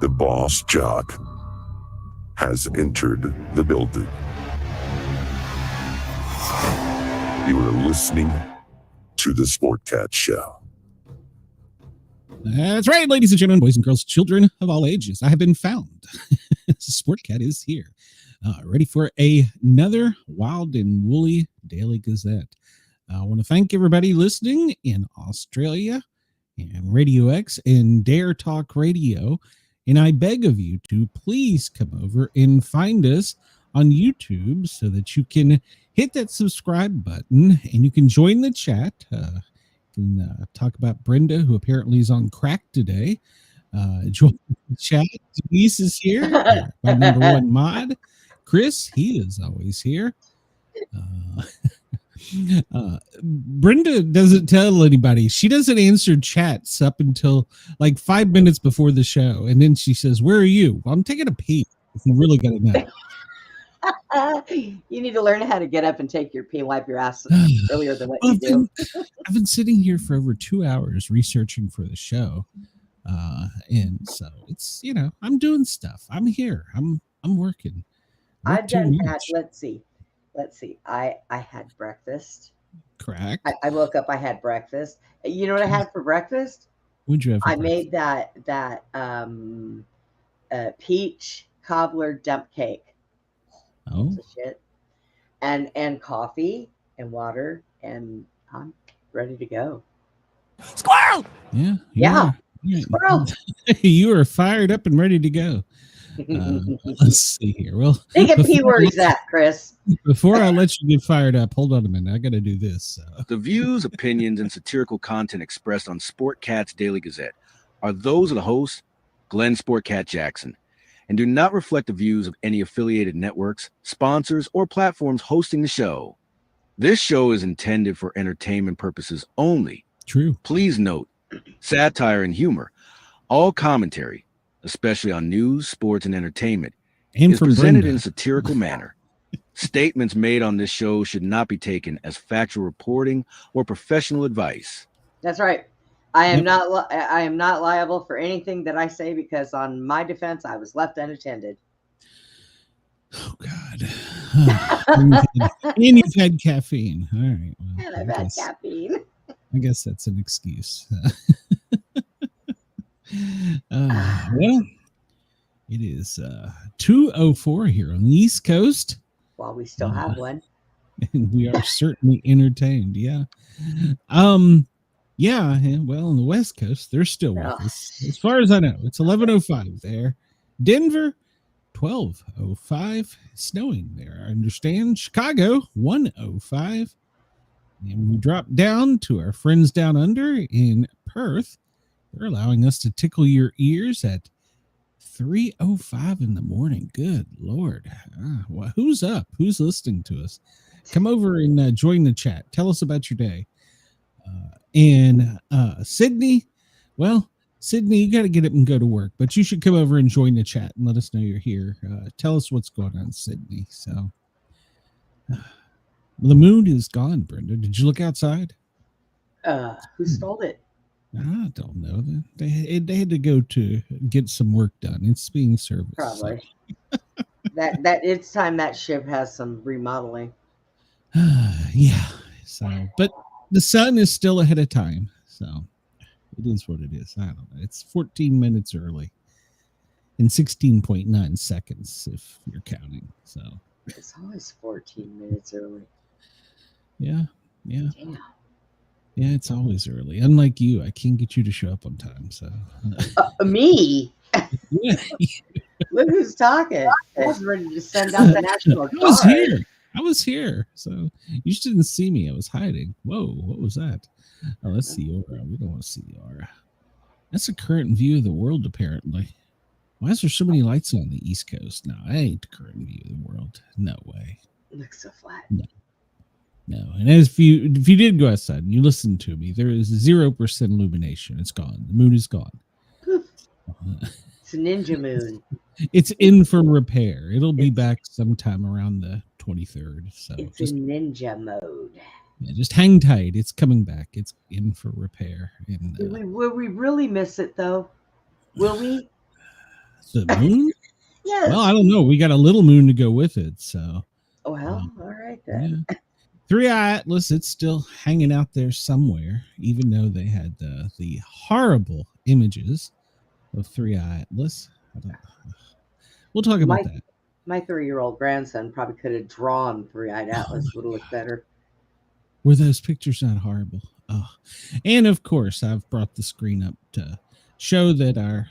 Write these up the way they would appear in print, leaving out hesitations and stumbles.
The boss jock has entered the building. You are listening to the Sportcat Show. That's right, ladies and gentlemen, boys and girls, children of all ages. I have been found. Sportcat is here, ready for another wild and woolly daily Gazette. I want to thank everybody listening in Australia and Radio X and Dare Talk Radio. And I beg of you to please come over and find us on YouTube so that you can hit that subscribe button and you can join the chat. Can talk about Brenda, who apparently is on crack today. Join the chat. Denise is here. My number one mod. Chris, he is always here. Brenda doesn't tell anybody. She doesn't answer chats up until like 5 minutes before the show. And then she says, "Where are you?" Well, I'm taking a pee. If you really got to know. You need to learn how to get up and take your pee, wipe your ass earlier than what you do. I've been sitting here for over 2 hours researching for the show, and so it's I'm doing stuff. I'm here. I'm working. I've done that. Let's see. I had breakfast. Correct. I woke up. I had breakfast. You know what I had for breakfast? What'd you have? I made that peach cobbler dump cake. Oh shit. And coffee and water, and I'm ready to go. Squirrel! Yeah. Squirrel! You are fired up and ready to go. Let's see here. Well, think of P words that, Chris. Before I let you get fired up, hold on a minute. I got to do this. The views, opinions, and satirical content expressed on Sportcat's Daily Gazette are those of the host, Glenn Sportcat Jackson, and do not reflect the views of any affiliated networks, sponsors, or platforms hosting the show. This show is intended for entertainment purposes only. True. Please note, satire and humor, all commentary, especially on news, sports, and entertainment, is presented Brenda in a satirical manner. Statements made on this show should not be taken as factual reporting or professional advice. That's right. I am not liable for anything that I say because, on my defense, I was left unattended. Oh God! And you've had caffeine. All right. Well, and I've had caffeine. I guess that's an excuse. Well, it is 2:04 here on the East Coast. Well, we still have one, and we are certainly entertained. Yeah. Yeah, well, on the West Coast, they're still with us. As far as I know, it's 11:05 there. Denver, 12:05. Snowing there, I understand. Chicago, 1:05. And we drop down to our friends down under in Perth. They're allowing us to tickle your ears at 3:05 in the morning. Good Lord. Well, who's up? Who's listening to us? Come over and join the chat. Tell us about your day. And Sydney, well, Sydney, you got to get up and go to work, but you should come over and join the chat and let us know you're here. Tell us what's going on, Sydney. So the moon is gone, Brenda. Did you look outside? Who stole it? I don't know. They had to go to get some work done. It's being serviced. Probably. So. that it's time that ship has some remodeling. Yeah. So, but the sun is still ahead of time, so it is what it is. I don't know. It's 14 minutes early and 16.9 seconds if you're counting. So it's always 14 minutes early. Yeah. Damn. Yeah, it's always early. Unlike you, I can't get you to show up on time. So me? Yeah. Look who's talking. I was ready to send out the National Guard. I was here. So you just didn't see me. I was hiding. Whoa, what was that? Oh, let's see Aura. We don't want to see the Aura. That's a current view of the world, apparently. Why is there so many lights on the East Coast? No, I ain't the current view of the world. No way. It looks so flat. No. And if you did go outside and you listened to me, there is 0% illumination. It's gone. The moon is gone. It's a ninja moon. It's in for repair. It'll be back sometime around the 23rd. So it's just in ninja mode. Yeah, just hang tight. It's coming back. It's in for repair. And will we really miss it though? Will we? The moon? Yes. Well, I don't know. We got a little moon to go with it. So, Well, all right then. yeah. 3-Eye Atlas, it's still hanging out there somewhere, even though they had the horrible images of 3-Eye Atlas. We'll talk about that. My 3-year-old grandson probably could have drawn 3-eyed Atlas. Would have looked better. Were those pictures not horrible? Oh, and of course, I've brought the screen up to show that our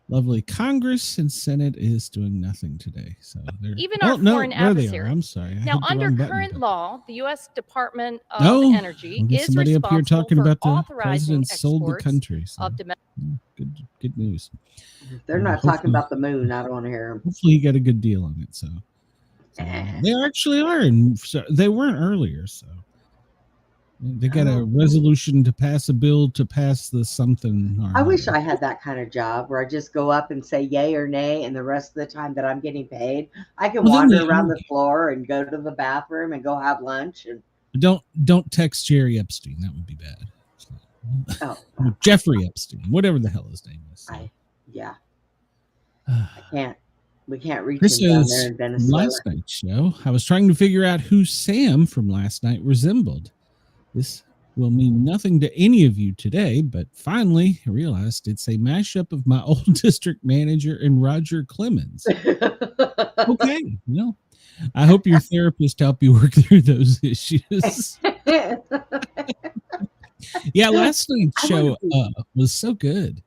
lovely Congress and Senate is doing nothing today. So they're even our foreign adversaries. I'm sorry. Now, under current law, the U.S. Department of Energy is somebody up here responsible talking for about the authorizing president sold the exports country. So, of domestic. good news. If they're not talking about the moon, I don't want to hear them. Hopefully, you got a good deal on it. So they actually are, and they weren't earlier. So they got a resolution to pass a bill to pass the something. I wish I had that kind of job where I just go up and say yay or nay, and the rest of the time that I'm getting paid, I can wander around the floor and go to the bathroom and go have lunch. And don't text Jerry Epstein. That would be bad. So, Jeffrey Epstein, whatever the hell his name is. So. I can't. We can't reach This him down is there in Venezuela. Last night's show. I was trying to figure out who Sam from last night resembled. This will mean nothing to any of you today, but finally I realized it's a mashup of my old district manager and Roger Clemens. Okay, well, I hope your therapist helped you work through those issues. Yeah, last night's show was so good.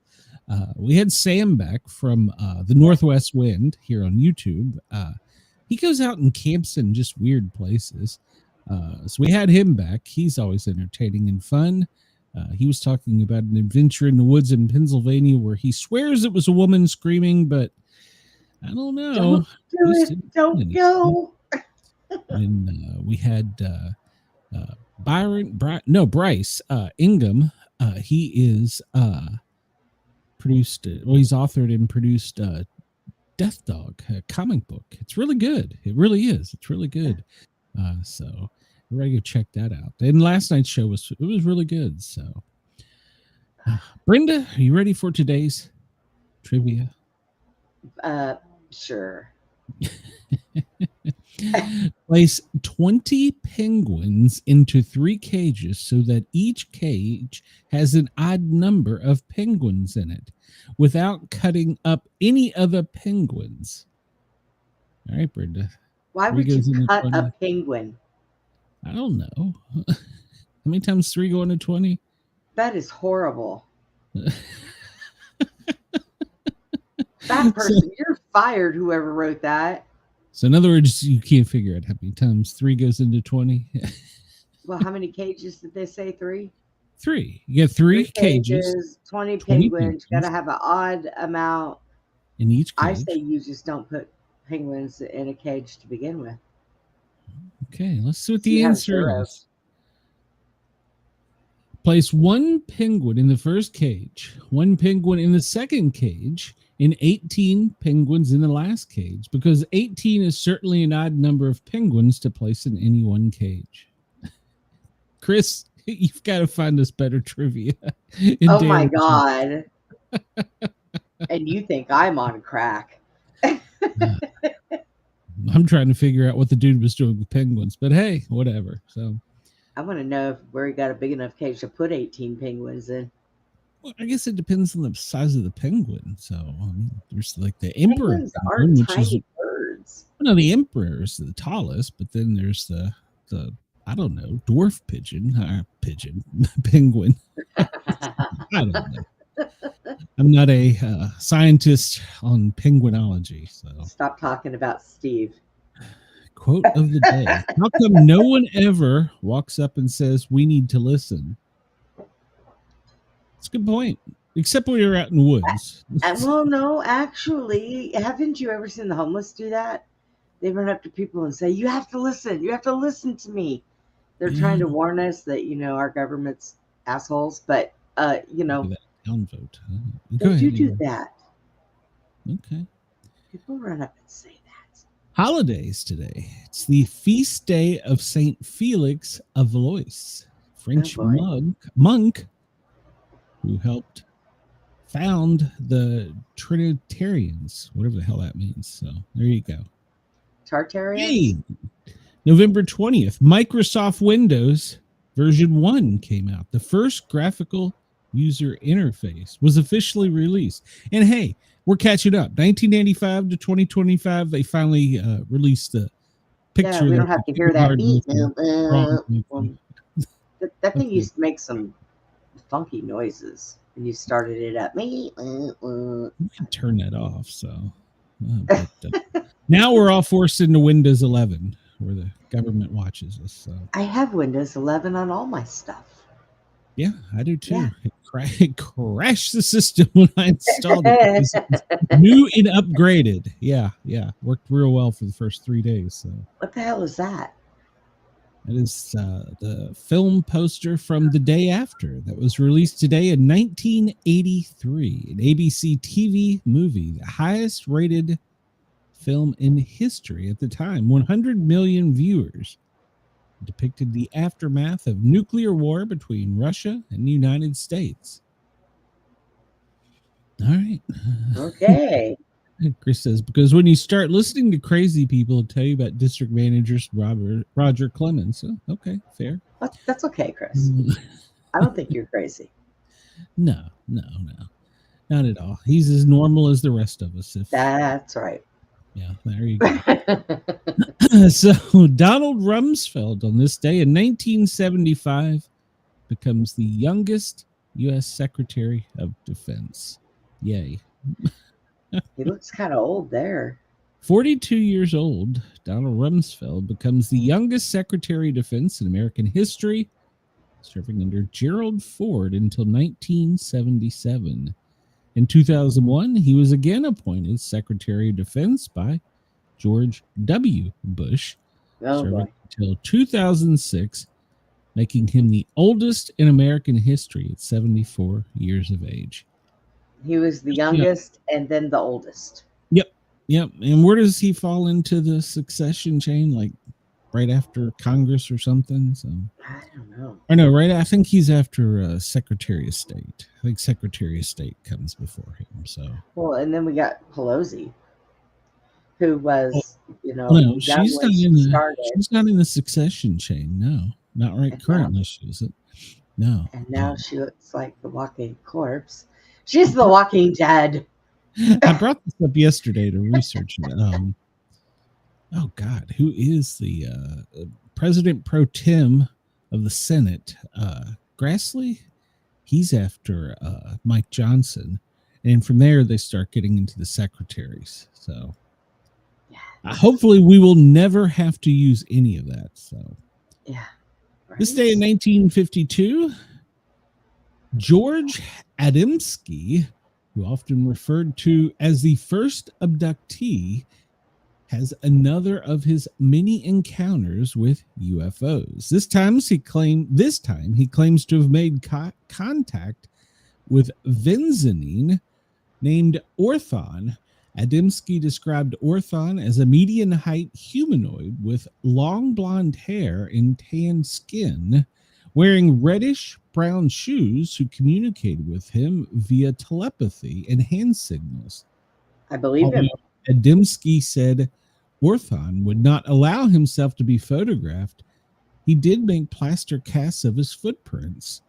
We had Sam back from the Northwest Wind here on YouTube. He goes out and camps in just weird places. So we had him back. He's always entertaining and fun. He was talking about an adventure in the woods in Pennsylvania where he swears it was a woman screaming, but I don't know. Don't do it. Don't go. And we had Bryce Ingham. He is produced. Well, he's authored and produced Death Dog, a comic book. It's really good. It really is. It's really good. So we're ready to check that out. And last night's show was really good. So, Brenda, are you ready for today's trivia? Sure. Place 20 penguins into 3 cages so that each cage has an odd number of penguins in it without cutting up any other penguins. All right, Brenda. Why would you cut a penguin? I don't know. How many times 3 go into 20? That is horrible. That person, you're fired, whoever wrote that. So in other words, you can't figure out how many times 3 goes into 20. Well, how many cages did they say? 3? 3. You get 3 cages. 20 penguins. You got to have an odd amount. In each cage. I say you just don't put penguins in a cage to begin with. Okay, let's see what the answer is. Place 1 penguin in the first cage, 1 penguin in the second cage, and 18 penguins in the last cage, because 18 is certainly an odd number of penguins to place in any one cage. Chris, you've got to find us better trivia. Oh my God. And you think I'm on crack. I'm trying to figure out what the dude was doing with penguins, but hey, whatever. So I want to know where he got a big enough cage to put 18 penguins in. Well, I guess it depends on the size of the penguin. So there's like the emperor penguins are tiny birds. No, the emperor is the tallest, but then there's the I don't know, dwarf penguin. I don't know. I'm not a scientist on penguinology, so stop talking about Steve. Quote of the day: how come no one ever walks up and says we need to listen? It's a good point. Except when you're out in the woods. Well, no, actually, haven't you ever seen the homeless do that? They run up to people and say, "You have to listen. You have to listen to me." They're trying to warn us that our government's assholes, but downvote. They do that. Okay. People run up and say that. Holidays today. It's the feast day of Saint Felix of Valois, French monk who helped found the Trinitarians, whatever the hell that means. So there you go. Tartarians? Hey, November 20th, Microsoft Windows version 1 came out. The first graphical user interface was officially released. And hey, we're catching up. 1985 to 2025, they finally released the picture. Yeah, we don't have to hear that beat. That thing Okay. used to make some funky noises when you started it up. We can turn that off. So now we're all forced into Windows 11, where the government watches us. So I have Windows 11 on all my stuff. yeah, I do too. Yeah. It crashed the system when I installed it. It's new and upgraded. Yeah, worked real well for the first 3 days. So What the hell is that? that is the film poster from The Day After that was released today in 1983, an ABC TV movie, the highest rated film in history at the time. 100 million viewers. Depicted the aftermath of nuclear war between Russia and the United States. All right. Okay. Chris says, because when you start listening to crazy people tell you about district managers Roger Clemens. Oh, okay, fair. That's okay, Chris. I don't think you're crazy. No. Not at all. He's as normal as the rest of us. That's right. Yeah, there you go. So Donald Rumsfeld on this day in 1975 becomes the youngest U.S. Secretary of Defense. Yay. He looks kind of old there. 42 years old, Donald Rumsfeld becomes the youngest Secretary of Defense in American history, serving under Gerald Ford until 1977. In 2001, he was again appointed Secretary of Defense by George W. Bush, serving until 2006, making him the oldest in American history at 74 years of age. He was the youngest and then the oldest. Yep. And where does he fall into the succession chain? Like right after Congress or something? So I don't know. I know, right? I think he's after Secretary of State. I think Secretary of State comes before him. So Well, and then we got Pelosi, who was, no, she's started. She's not in the succession chain. No, not right. Currently, she isn't. No. And now she looks like the walking corpse. She's the walking dead. I brought this up yesterday to research it. Oh God, who is the President Pro Tem of the Senate? Grassley. He's after Mike Johnson, and from there they start getting into the secretaries. So hopefully we will never have to use any of that. So yeah. Right? This day in 1952, George Adamski, who often referred to as the first abductee, has another of his many encounters with UFOs. This time he claims to have made contact with Vinzanine named Orthon. Adamski described Orthon as a median-height humanoid with long blonde hair and tan skin, wearing reddish-brown shoes, who communicated with him via telepathy and hand signals. I believe him. Adamski said Orthon would not allow himself to be photographed. He did make plaster casts of his footprints.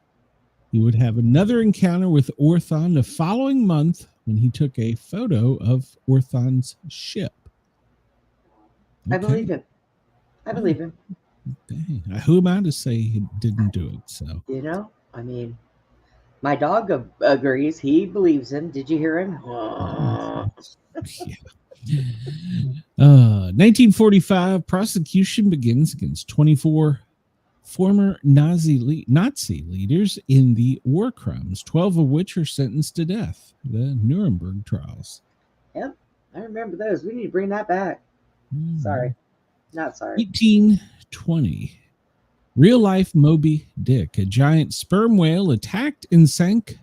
He would have another encounter with Orthon the following month when he took a photo of Orthon's ship. Okay. I believe him. Okay. Who am I to say he didn't do it? So I mean, my dog agrees. He believes him. Did you hear him? Yeah. 1945, prosecution begins against 24 former Nazi leaders in the war crimes, 12 of which are sentenced to death, the Nuremberg trials. Yep, I remember those. We need to bring that back. Sorry. Not sorry. 1820, real-life Moby Dick, a giant sperm whale, attacked and sank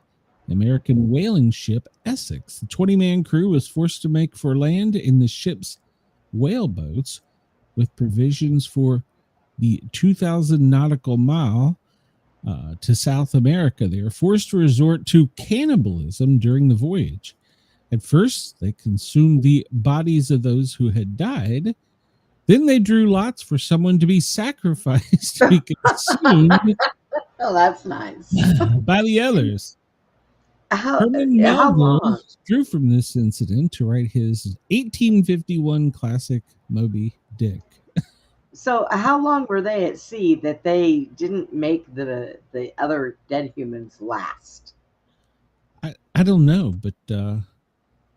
the American whaling ship Essex. The 20-man crew was forced to make for land in the ship's whaleboats with provisions for the 2,000 nautical mile to South America. They were forced to resort to cannibalism during the voyage. At first, they consumed the bodies of those who had died. Then they drew lots for someone to be sacrificed to be consumed. Oh, that's nice. By the others. How Herman long? Melville drew from this incident to write his 1851 classic Moby Dick. So how long were they at sea that they didn't make the other dead humans last? I don't know, but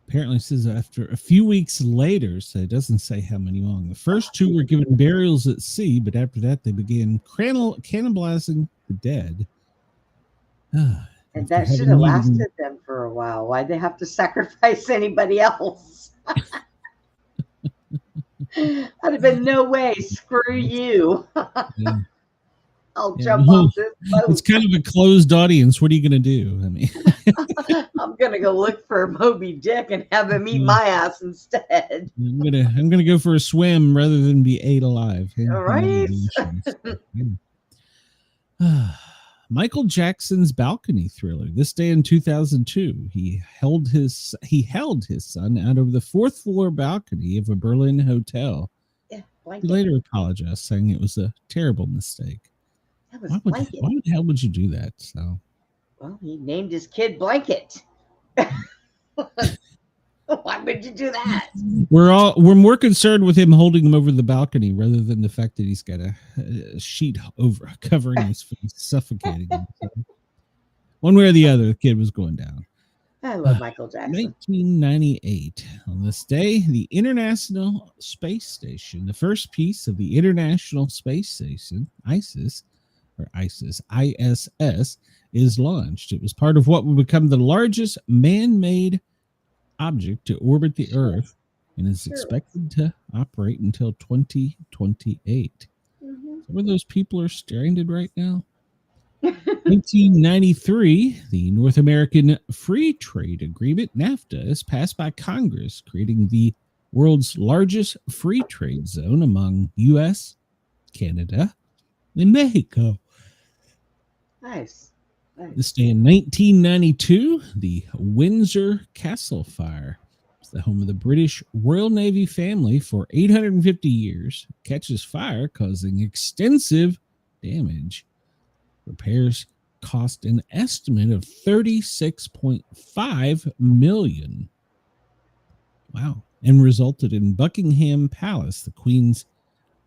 apparently it says after a few weeks later, so it doesn't say how many long. The first two were given burials at sea, but after that they began cannibalizing the dead. And that should have lasted them for a while. Why'd they have to sacrifice anybody else? I'd have been, no way, screw you. Yeah. I'll jump off this boat. It's kind of a closed audience. What are you going to do? I mean, I'm going to go look for Moby Dick and have him eat my ass instead. I'm gonna go for a swim rather than be ate alive. All right. Michael Jackson's balcony thriller. This day in 2002, he held his son out over the fourth floor balcony of a Berlin hotel. Yeah, he later apologized, saying it was a terrible mistake. Why the hell would you do that? So, well, he named his kid Blanket. Why would you do that? We're more concerned with him holding him over the balcony rather than the fact that he's got a sheet over covering his face, suffocating him. So, one way or the other, the kid was going down. I love Michael Jackson. 1998. On this day, the International Space Station, the first piece of the International Space Station, ISS, is launched. It was part of what will become the largest man-made object to orbit the Earth and is expected to operate until 2028. Some of those people are stranded right now. 1993, the North American Free Trade Agreement, NAFTA, is passed by Congress, creating the world's largest free trade zone among U.S., Canada, and Mexico. Nice. This day in 1992, the Windsor Castle Fire. It's the home of the British Royal Navy family for 850 years. Catches fire, causing extensive damage. Repairs cost an estimate of $36.5 million. Wow. And resulted in Buckingham Palace, the Queen's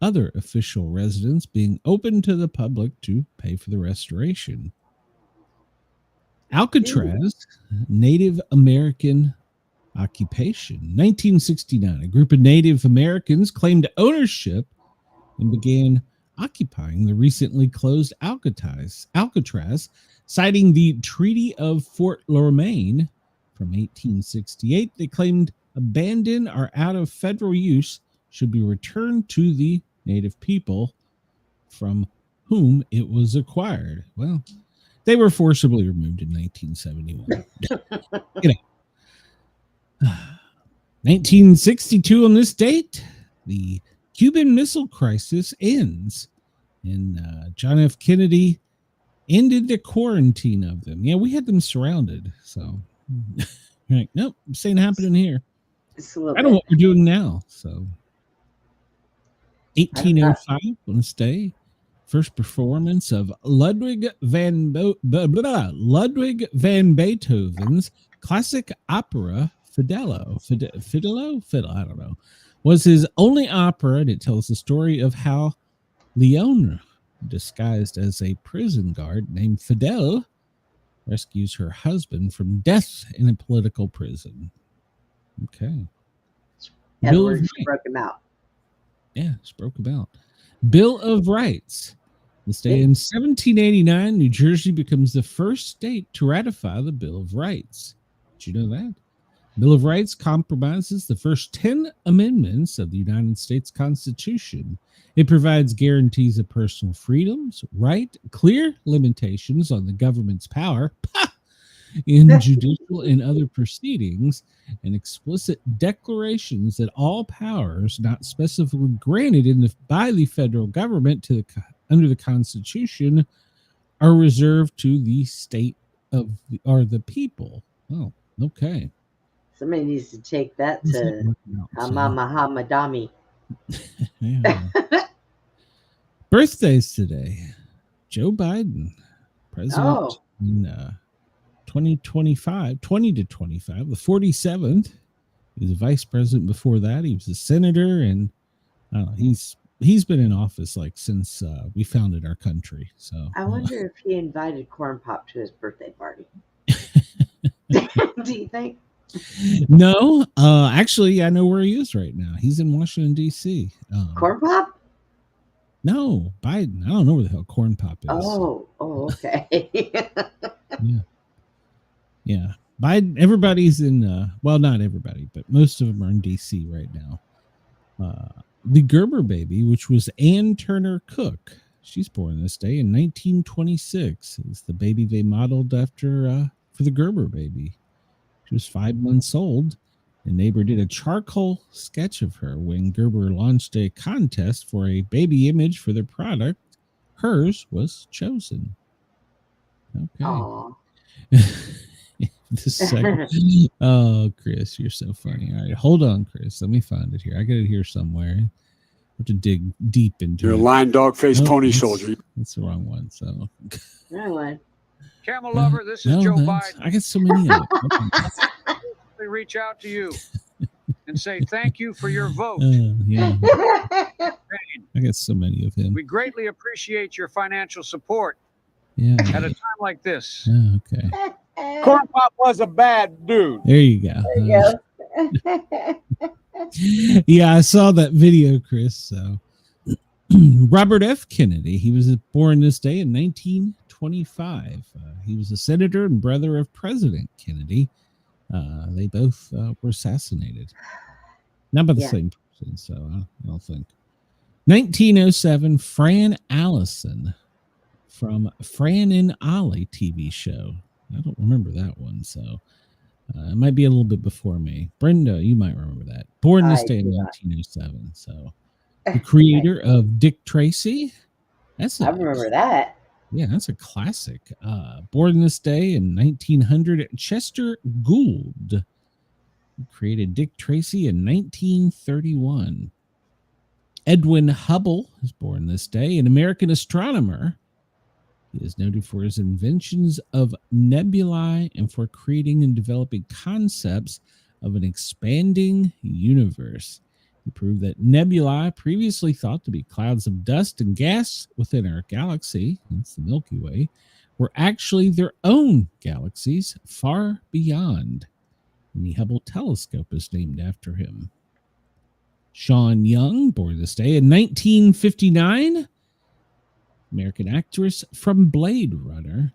other official residence, being open to the public to pay for the restoration. Alcatraz, Native American occupation. 1969, a group of Native Americans claimed ownership and began occupying the recently closed Alcatraz, citing the Treaty of Fort Loraine from 1868. They claimed abandoned or out of federal use should be returned to the Native people from whom it was acquired. Well, they were forcibly removed in 1971. 1962 on this date, the Cuban Missile Crisis ends, and John F. Kennedy ended the quarantine of them. Yeah, we had them surrounded, so like, nope, this ain't happening here. I don't know what we're doing now. So 1805 on this day, first performance of Ludwig van Beethoven's classic opera Fidelio, I don't know, was his only opera, and it tells the story of how Leona, disguised as a prison guard named Fidel, rescues her husband from death in a political prison. Okay. Edward broke him out. Yeah, broke him out. Bill of Rights. This day in 1789, New Jersey becomes the first state to ratify the Bill of Rights. Did you know that? Bill of Rights compromises the first 10 amendments of the United States Constitution. It provides guarantees of personal freedoms, clear limitations on the government's power in judicial and other proceedings, and explicit declarations that all powers not specifically granted by the federal government under the Constitution are reserved to the state of the people. Oh, okay. Somebody needs to take that to Hamamadami. Yeah. Birthdays today. Joe Biden, president in 2025, 20 to 25, the 47th. He was a vice president before that. He was a senator, and he's been in office like since we founded our country. So I wonder if he invited Corn Pop to his birthday party. Do you think? No, actually, I know where he is right now. He's in Washington, D.C. Corn Pop? No, Biden. I don't know where the hell Corn Pop is. Oh, okay. Yeah. Biden, everybody's in, well, not everybody, but most of them are in D.C. right now. The Gerber baby, which was Ann Turner Cook, she's born this day in 1926. It's the baby they modeled after for the Gerber baby. She was 5 months old. A neighbor did a charcoal sketch of her when Gerber launched a contest for a baby image for their product. Hers was chosen. Okay. This second. Oh, Chris, you're so funny. All right, hold on, Chris. Let me find it here. I got it here somewhere. I have to dig deep into it. You're a lion, dog, face, pony soldier. That's the wrong one. So. Camel lover, this is Joe Biden. I get so many of them. We reach out to you and say thank you for your vote. Yeah. I get so many of him. We greatly appreciate your financial support. Yeah. At a time like this. Oh, okay. Corn Pop was a bad dude. There you go. Yeah, I saw that video, Chris. So, Robert F. Kennedy, he was born this day in 1925. He was a senator and brother of President Kennedy. They both were assassinated. Not by the same person, so I don't think. 1907, Fran Allison from Fran and Ollie TV show. I don't remember that one, so it might be a little bit before me. Brenda, you might remember that. Born this day in 1907. So the creator of Dick Tracy. I remember that. Yeah, that's a classic. Born this day in 1900, Chester Gould created Dick Tracy in 1931. Edwin Hubble is born this day, an American astronomer. He is noted for his inventions of nebulae and for creating and developing concepts of an expanding universe. He proved that nebulae, previously thought to be clouds of dust and gas within our galaxy, that's the Milky Way, were actually their own galaxies far beyond. And the Hubble telescope is named after him. Sean Young, born this day in 1959. American actress from Blade Runner.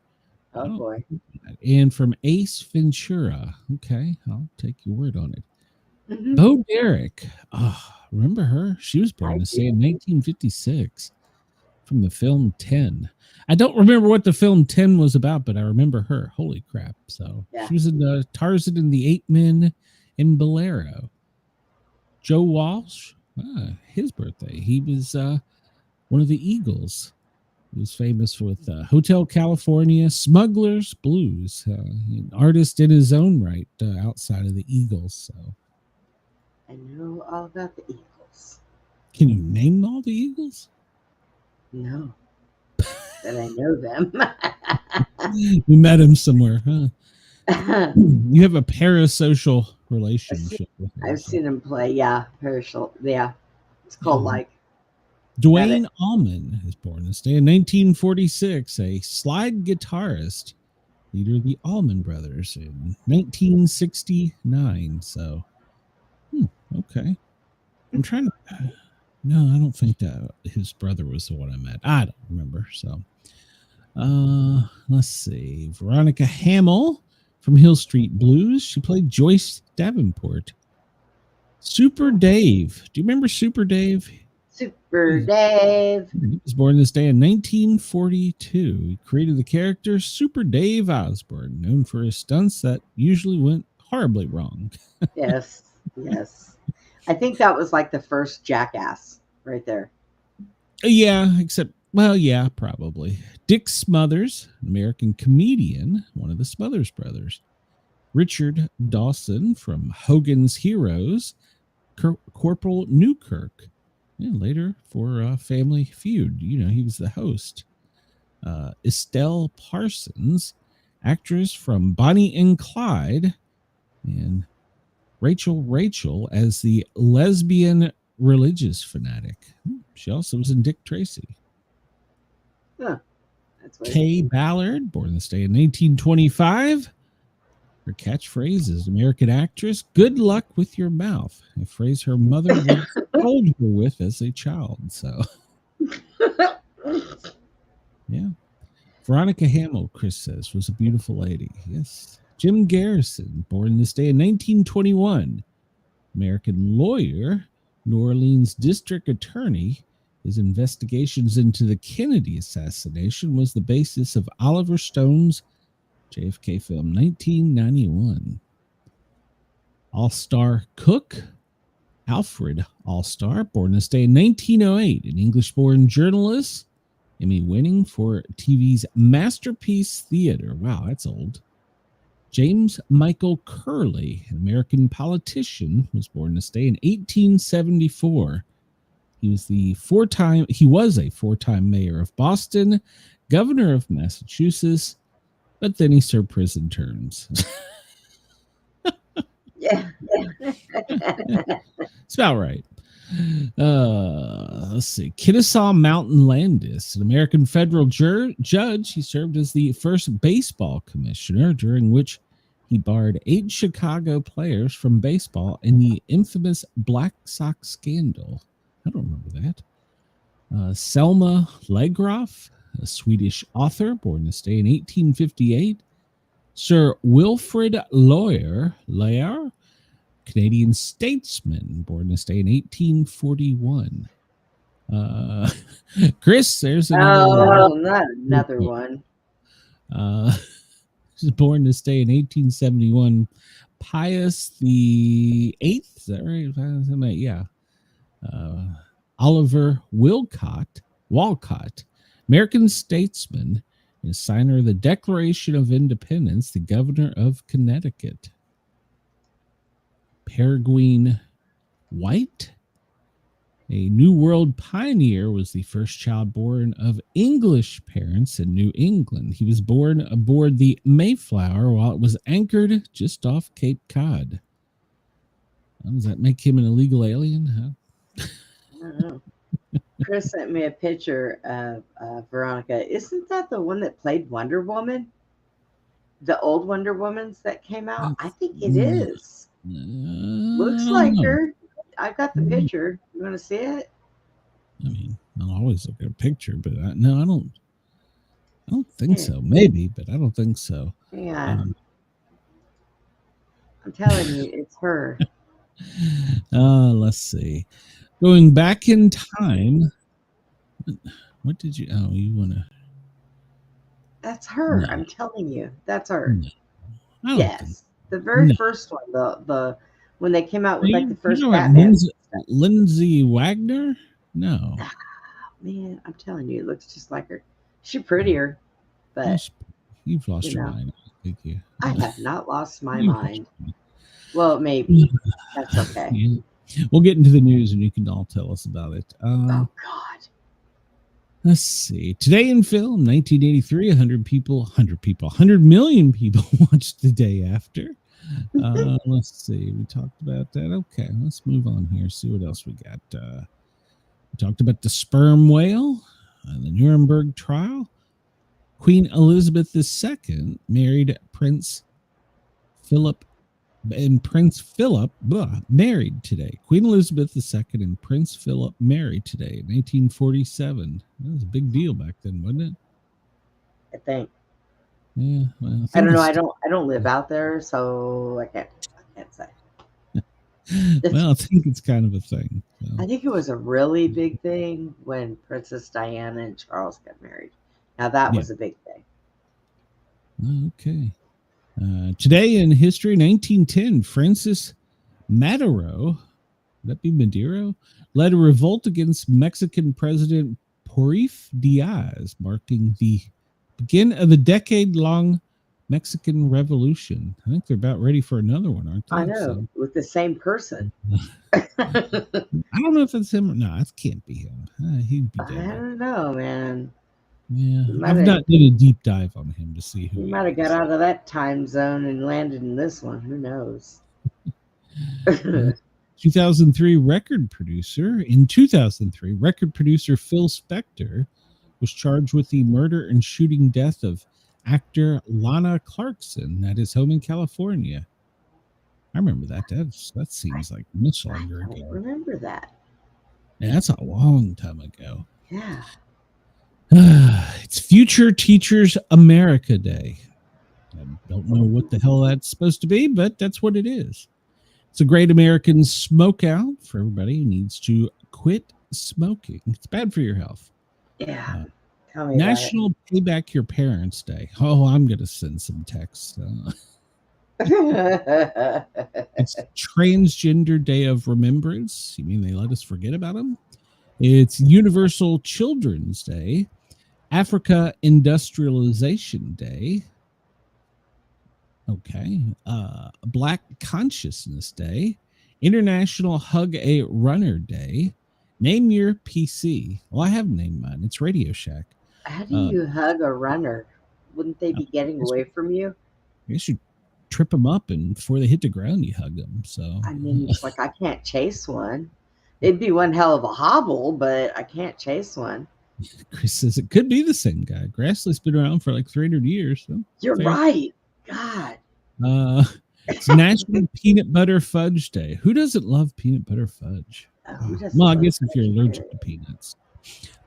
Oh, boy. And from Ace Ventura. Okay, I'll take your word on it. Bo Derek. Oh, remember her? She was born this day in 1956 from the film 10. I don't remember what the film 10 was about, but I remember her. Holy crap. So she was in Tarzan and the Eight Men in Bolero. Joe Walsh, his birthday. He was one of the Eagles. He was famous with Hotel California, Smuggler's Blues, an artist in his own right outside of the Eagles. So I know all about the Eagles. Can you name all the Eagles? No, but I know them. You met him somewhere, huh? You have a parasocial relationship with him. I've seen him play, parasocial. Yeah, it's called like. Dwayne Allman is born this day in 1946, a slide guitarist, leader of the Allman Brothers in 1969. So, okay. I'm trying to. No, I don't think that his brother was the one I met. I don't remember. So, let's see. Veronica Hamill from Hill Street Blues. She played Joyce Davenport. Super Dave. Do you remember Super Dave? Super Dave. He was born this day in 1942. He created the character Super Dave Osborne, known for his stunts that usually went horribly wrong. Yes. I think that was like the first Jackass right there. Yeah, except Well, yeah, probably. Dick Smothers, an American comedian, one of the Smothers brothers. Richard Dawson from Hogan's Heroes. Corporal Newkirk, later for Family Feud. He was the host. Estelle Parsons, actress from Bonnie and Clyde. And Rachel as the lesbian religious fanatic. She also was in Dick Tracy. Huh. That's Kay Ballard, born this day in 1925. Her catchphrase is American actress, good luck with your mouth, a phrase her mother would told her with as a child. So, yeah. Veronica Hamill, Chris says, was a beautiful lady. Yes. Jim Garrison, born this day in 1921. American lawyer, New Orleans district attorney. His investigations into the Kennedy assassination was the basis of Oliver Stone's JFK film, 1991. All-star cook, Alfred All-Star, born this day in 1908, an English-born journalist, Emmy-winning for TV's Masterpiece Theater. Wow, that's old. James Michael Curley, an American politician, was born this day in 1874. He was a four-time mayor of Boston, governor of Massachusetts, but then he served prison terms. Yeah. It's about right. Let's see. Kennesaw Mountain Landis, an American federal judge. He served as the first baseball commissioner, during which he barred 8 Chicago players from baseball in the infamous Black Sox scandal. I don't remember that. Selma Lagerlöf, a Swedish author, born this day in 1858. Sir Wilfrid Laurier, Canadian statesman, born this day in 1841. Chris, there's another not another one. He was born this day in 1871. Pius the Eighth, is that right? Yeah. Oliver Walcott, American statesman, and signer of the Declaration of Independence, the governor of Connecticut. Peregrine White, a New World pioneer, was the first child born of English parents in New England. He was born aboard the Mayflower while it was anchored just off Cape Cod. Does that make him an illegal alien? Huh? I don't know. Chris sent me a picture of Veronica. Isn't that the one that played Wonder Woman? The old Wonder Womans that came out? I think it is. Looks like her. I've got the picture. You want to see it? I mean, I'll always look at a picture, but I don't think so. Maybe, but I don't think so. Yeah. I'm telling you, it's her. Let's see. Going back in time. What did you? Oh, you want to? That's her. No. I'm telling you, that's her. No, yes, the very first one. The when they came out with like the first Batman. Lindsay Wagner? No. Oh, man, I'm telling you, it looks just like her. She's prettier, but you've lost your mind. Thank you. I have not lost my mind. Well, maybe. That's okay. Yeah. We'll get into the news and you can all tell us about it. Oh, God. Let's see. Today in film, 1983, 100 million people watched The Day After. Let's see. We talked about that. Okay, let's move on here. See what else we got. We talked about the sperm whale, the Nuremberg trial. Queen Elizabeth II married Prince Philip. And Prince Philip married today. Queen Elizabeth II and Prince Philip married today in 1947. That was a big deal back then, wasn't it? I think. Yeah. Well, I don't know. I don't live out there, so I can't say. Well, I think it's kind of a thing. So. I think it was a really big thing when Princess Diana and Charles got married. Now that was a big thing. Okay. Today in history, 1910, Francis Madero, would that be Madero, led a revolt against Mexican President Porfirio Diaz, marking the begin of the decade-long Mexican Revolution. I think they're about ready for another one, aren't they? I know, So, with the same person. I don't know if it's him or not. It can't be him. He'd be I dead. don't know, man. Yeah, I've not done a deep dive on him to see who he might have got out of that time zone and landed in this one. Who knows? 2003 record producer. In 2003, record producer Phil Spector was charged with the murder and shooting death of actor Lana Clarkson at his home in California. I remember that. That seems like much longer ago. I don't remember that. Yeah, that's a long time ago. Yeah. It's Future Teachers America Day. I don't know what the hell that's supposed to be, but that's what it is. It's a great American smoke out for everybody who needs to quit smoking. It's bad for your health. Yeah. Tell me National Pay Back Your Parents Day. Oh, I'm going to send some texts. It's Transgender Day of Remembrance. You mean they let us forget about them? It's Universal Children's Day. Africa Industrialization Day. Okay. Black Consciousness Day. International Hug a Runner Day. Name your PC. Well, I have named mine. It's Radio Shack. How do you hug a runner? Wouldn't they be getting away from you? I guess you trip them up, and before they hit the ground, you hug them. So I mean, it's like I can't chase one. It'd be one hell of a hobble, but I can't chase one. Chris says it could be the same guy. Grassley's been around for like 300 years. So You're right. God. It's National Peanut Butter Fudge Day. Who doesn't love peanut butter fudge? Well, I guess if you're allergic to peanuts.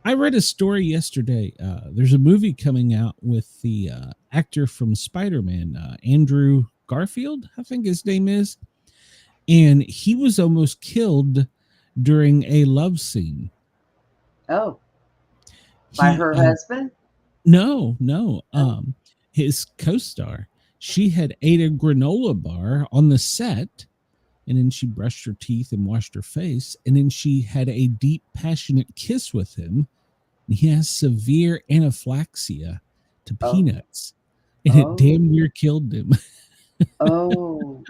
I read a story yesterday. There's a movie coming out with the actor from Spider-Man, Andrew Garfield, I think his name is. And he was almost killed during a love scene. Oh. By her husband? No. His co-star. She had ate a granola bar on the set, and then she brushed her teeth and washed her face, and then she had a deep, passionate kiss with him. And he has severe anaphylaxia to peanuts, and it damn near killed him. Oh,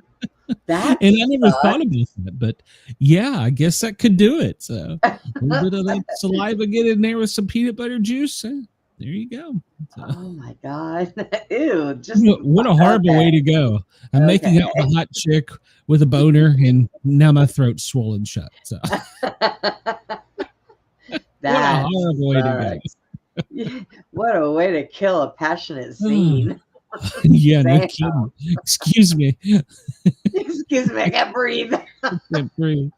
that and I never thought about that, but yeah, I guess that could do it. So a little bit of that saliva get in there with some peanut butter juice. There you go. So, oh my God. Ew. What a horrible way to go. I'm making out with a hot chick with a boner, and now my throat's swollen shut. So what a horrible way to go. What a way to kill a passionate scene. Yeah, no kidding. Excuse me. Excuse me, I can't breathe. I can't breathe.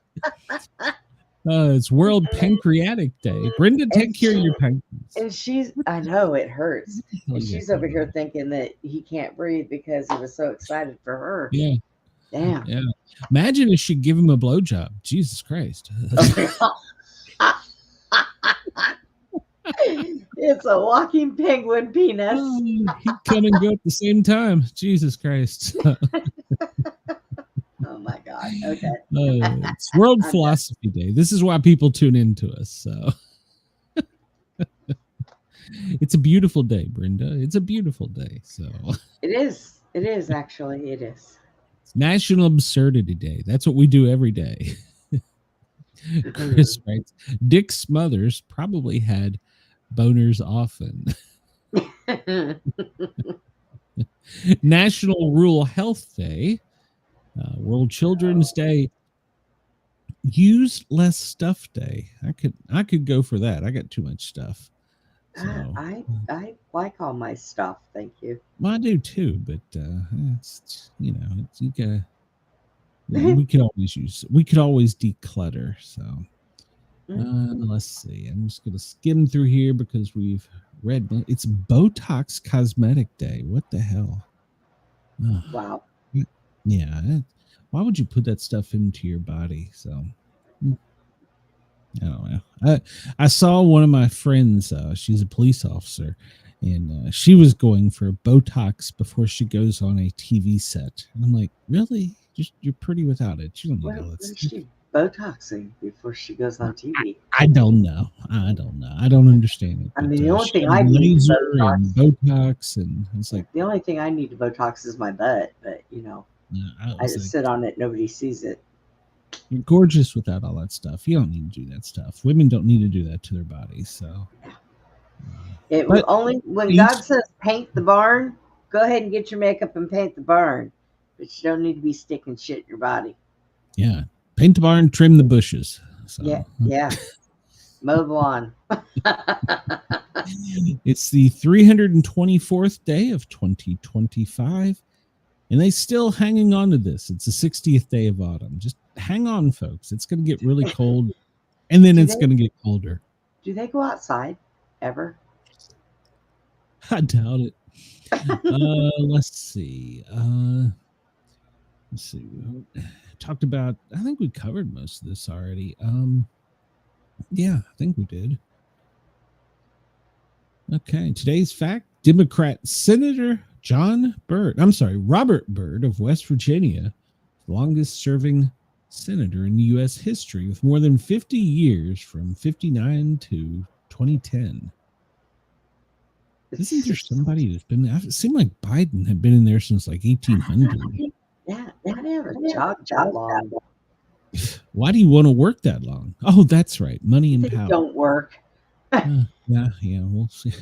It's World Pancreatic Day. Brenda, take care of your pancreas. And I know it hurts. And she's over here thinking that he can't breathe because he was so excited for her. Yeah. Damn. Yeah. Imagine if she'd give him a blowjob. Jesus Christ. It's a walking penguin penis. He'd come and go at the same time. Jesus Christ. Oh my God. Okay. It's World Philosophy Day. This is why people tune into us. So it's a beautiful day, Brenda. It's a beautiful day. So it is. It is actually. It is. It's National Absurdity Day. That's what we do every day. Chris writes, Dick Smothers probably had boners often. National Rural Health Day. World Children's Day. Use less stuff day. I could go for that. I got too much stuff. So, I like all my stuff. Thank you. Well, I do too, but it's, you gotta. We could always declutter. So let's see. I'm just gonna skim through here because we've read. It's Botox Cosmetic Day. What the hell? Wow. Yeah. Why would you put that stuff into your body? So I don't know. I saw one of my friends. She's a police officer, and she was going for Botox before she goes on a TV set. And I'm like, really? You're pretty without it. You don't need all that stuff. Botoxing before she goes on TV. I don't know. I don't understand it. I mean, the only thing she I had need laser Botox. and Botox, and it's like The only thing I need to Botox is my butt, but I just sit on it. Nobody sees it. You're gorgeous without all that stuff. You don't need to do that stuff. Women don't need to do that to their bodies. So, It will only when God says paint the barn, go ahead and get your makeup and paint the barn, but you don't need to be sticking shit in your body. Yeah, paint the barn, trim the bushes. So. Yeah. Mow the lawn. It's the 324th day of 2025, and they still hanging on to this. It's the 60th day of autumn. Just hang on, folks. It's going to get really cold, and then it's going to get colder. Do they go outside ever? I doubt it. Let's see. We talked about, I think we covered most of this already. Yeah, I think we did. Okay, today's fact: Democrat Senator Robert Byrd of West Virginia, longest serving senator in U.S. history with more than 50 years from 59 to 2010. Isn't there somebody that's been there? It seemed like Biden had been in there since like 1800. Yeah, they have a job that long. Why do you want to work that long? Oh, that's right. Money and power. Don't work. Yeah, we'll see.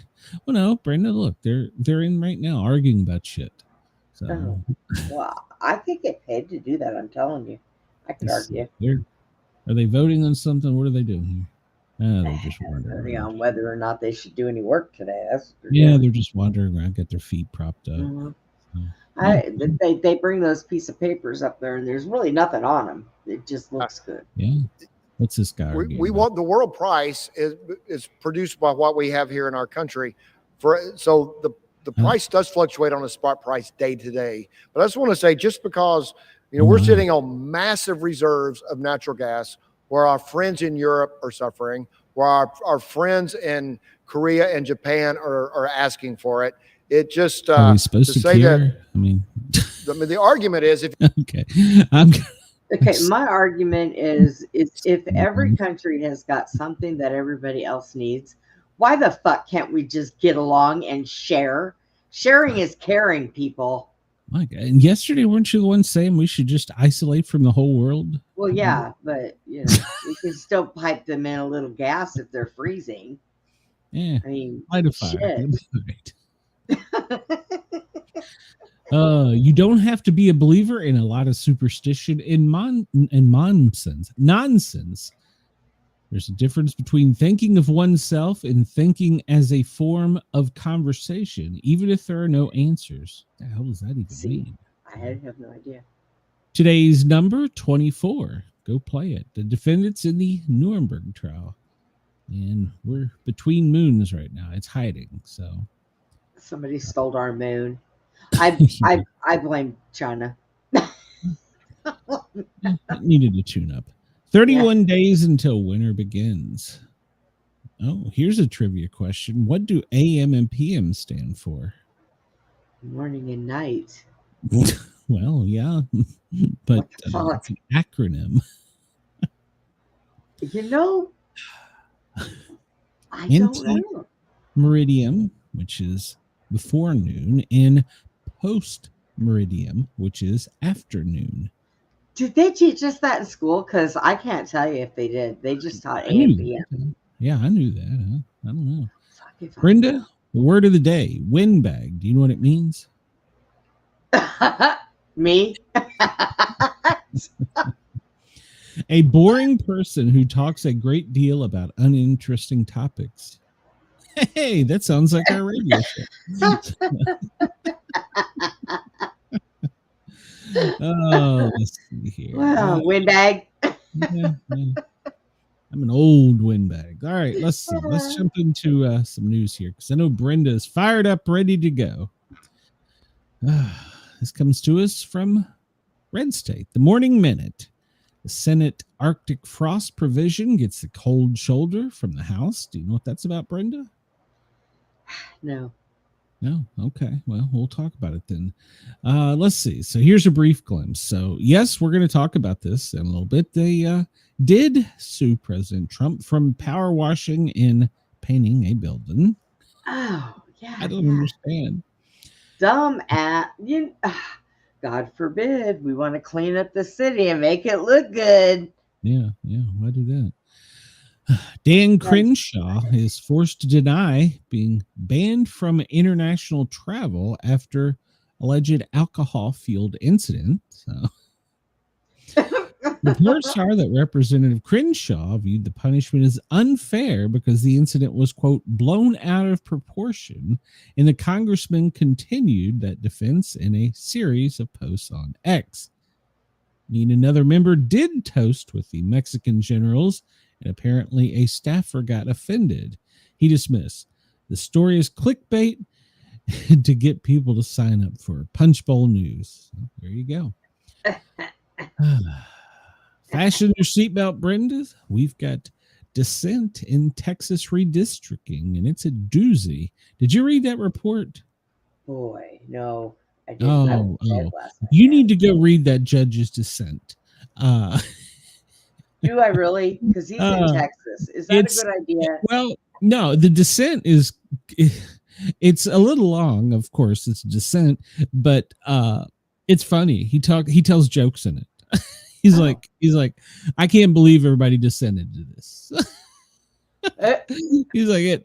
Well, no, Brenda, look, they're in right now arguing about shit. So, well, I could get paid to do that. I'm telling you, I could argue. Are they voting on something? What are they doing here? They're just wondering on whether or not they should do any work today. They're just wandering around, get their feet propped up. Mm-hmm. They bring those piece of papers up there, and there's really nothing on them. It just looks good. Yeah. What's this guy? We want the world price is produced by what we have here in our country. So the price does fluctuate on a spot price day to day. But I just want to say, just because we're sitting on massive reserves of natural gas, where our friends in Europe are suffering, where our friends in Korea and Japan are asking for it. It just are we supposed to say care? That. I mean, the argument is if okay, my argument is if every country has got something that everybody else needs, why the fuck can't we just get along and share? Sharing is caring, people. My God. And yesterday, weren't you the one saying we should just isolate from the whole world? Well, yeah, but you can still pipe them in a little gas if they're freezing. Yeah, I mean, light a fire. You don't have to be a believer in a lot of superstition and nonsense. There's a difference between thinking of oneself and thinking as a form of conversation, even if there are no answers. What the hell does that even mean? I have no idea. Today's number 24. Go play it. The defendants in the Nuremberg trial. And we're between moons right now. It's hiding. So somebody stole our moon. I blame China. It needed a tune-up. 31 days until winter begins. Oh, here's a trivia question. What do AM and PM stand for? Morning and night. Well, yeah, but it's an acronym. I don't know. Meridium, which is before noon, and post-meridium, which is afternoon. Did they teach us that in school? Because I can't tell you if they did. They just taught AM, PM. Yeah, I knew that. Huh? I don't know. Brenda, the word of the day, windbag. Do you know what it means? Me? A boring person who talks a great deal about uninteresting topics. Hey, that sounds like our radio show. Oh, let's see here. Wow, windbag. Yeah. I'm an old windbag. All right, let's see. Let's jump into some news here because I know Brenda is fired up, ready to go. This comes to us from Red State. The Morning Minute. The Senate Arctic frost provision gets the cold shoulder from the House. Do you know what that's about, Brenda? No. No. Okay. Well, we'll talk about it then. Let's see. So here's a brief glimpse. So yes, we're going to talk about this in a little bit. They did sue President Trump from power washing in painting a building. Oh, yeah. I don't understand. Dumb God forbid we want to clean up the city and make it look good. Yeah. Why do that? Dan Crenshaw is forced to deny being banned from international travel after alleged alcohol-fueled incident. So, reports are that Representative Crenshaw viewed the punishment as unfair because the incident was, quote, blown out of proportion, and the congressman continued that defense in a series of posts on X. Another member did toast with the Mexican generals, and apparently a staffer got offended. He dismissed. The story is clickbait to get people to sign up for Punch Bowl News. So there you go. Fasten your seatbelt, Brenda. We've got dissent in Texas redistricting, and it's a doozy. Did you read that report? Boy, no. I did not. You need to go read that judge's dissent. Do I really? Because he's in Texas. Is that a good idea? Well, no, the dissent is, it's a little long, of course, it's a dissent, but it's funny. He tells jokes in it. He's like, I can't believe everybody dissented to this. He's like,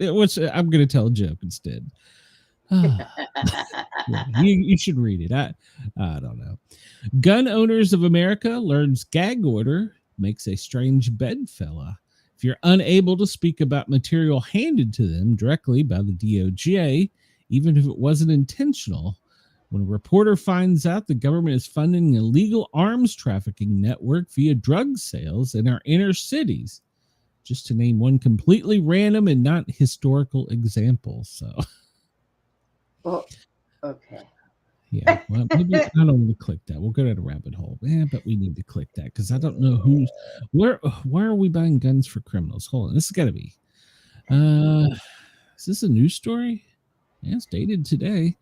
I'm going to tell a joke instead. Yeah, you should read it. I don't know. Gun Owners of America learns gag order makes a strange bedfella. If you're unable to speak about material handed to them directly by the DOJ, even if it wasn't intentional, when a reporter finds out the government is funding an illegal arms trafficking network via drug sales in our inner cities, just to name one completely random and not historical example. So, well, okay. Yeah, well, maybe I don't want to click that. We'll go down a rabbit hole. Yeah, but we need to click that because I don't know where are we buying guns for criminals? Hold on, this has got to be. Is this a news story? Yeah, it's dated today.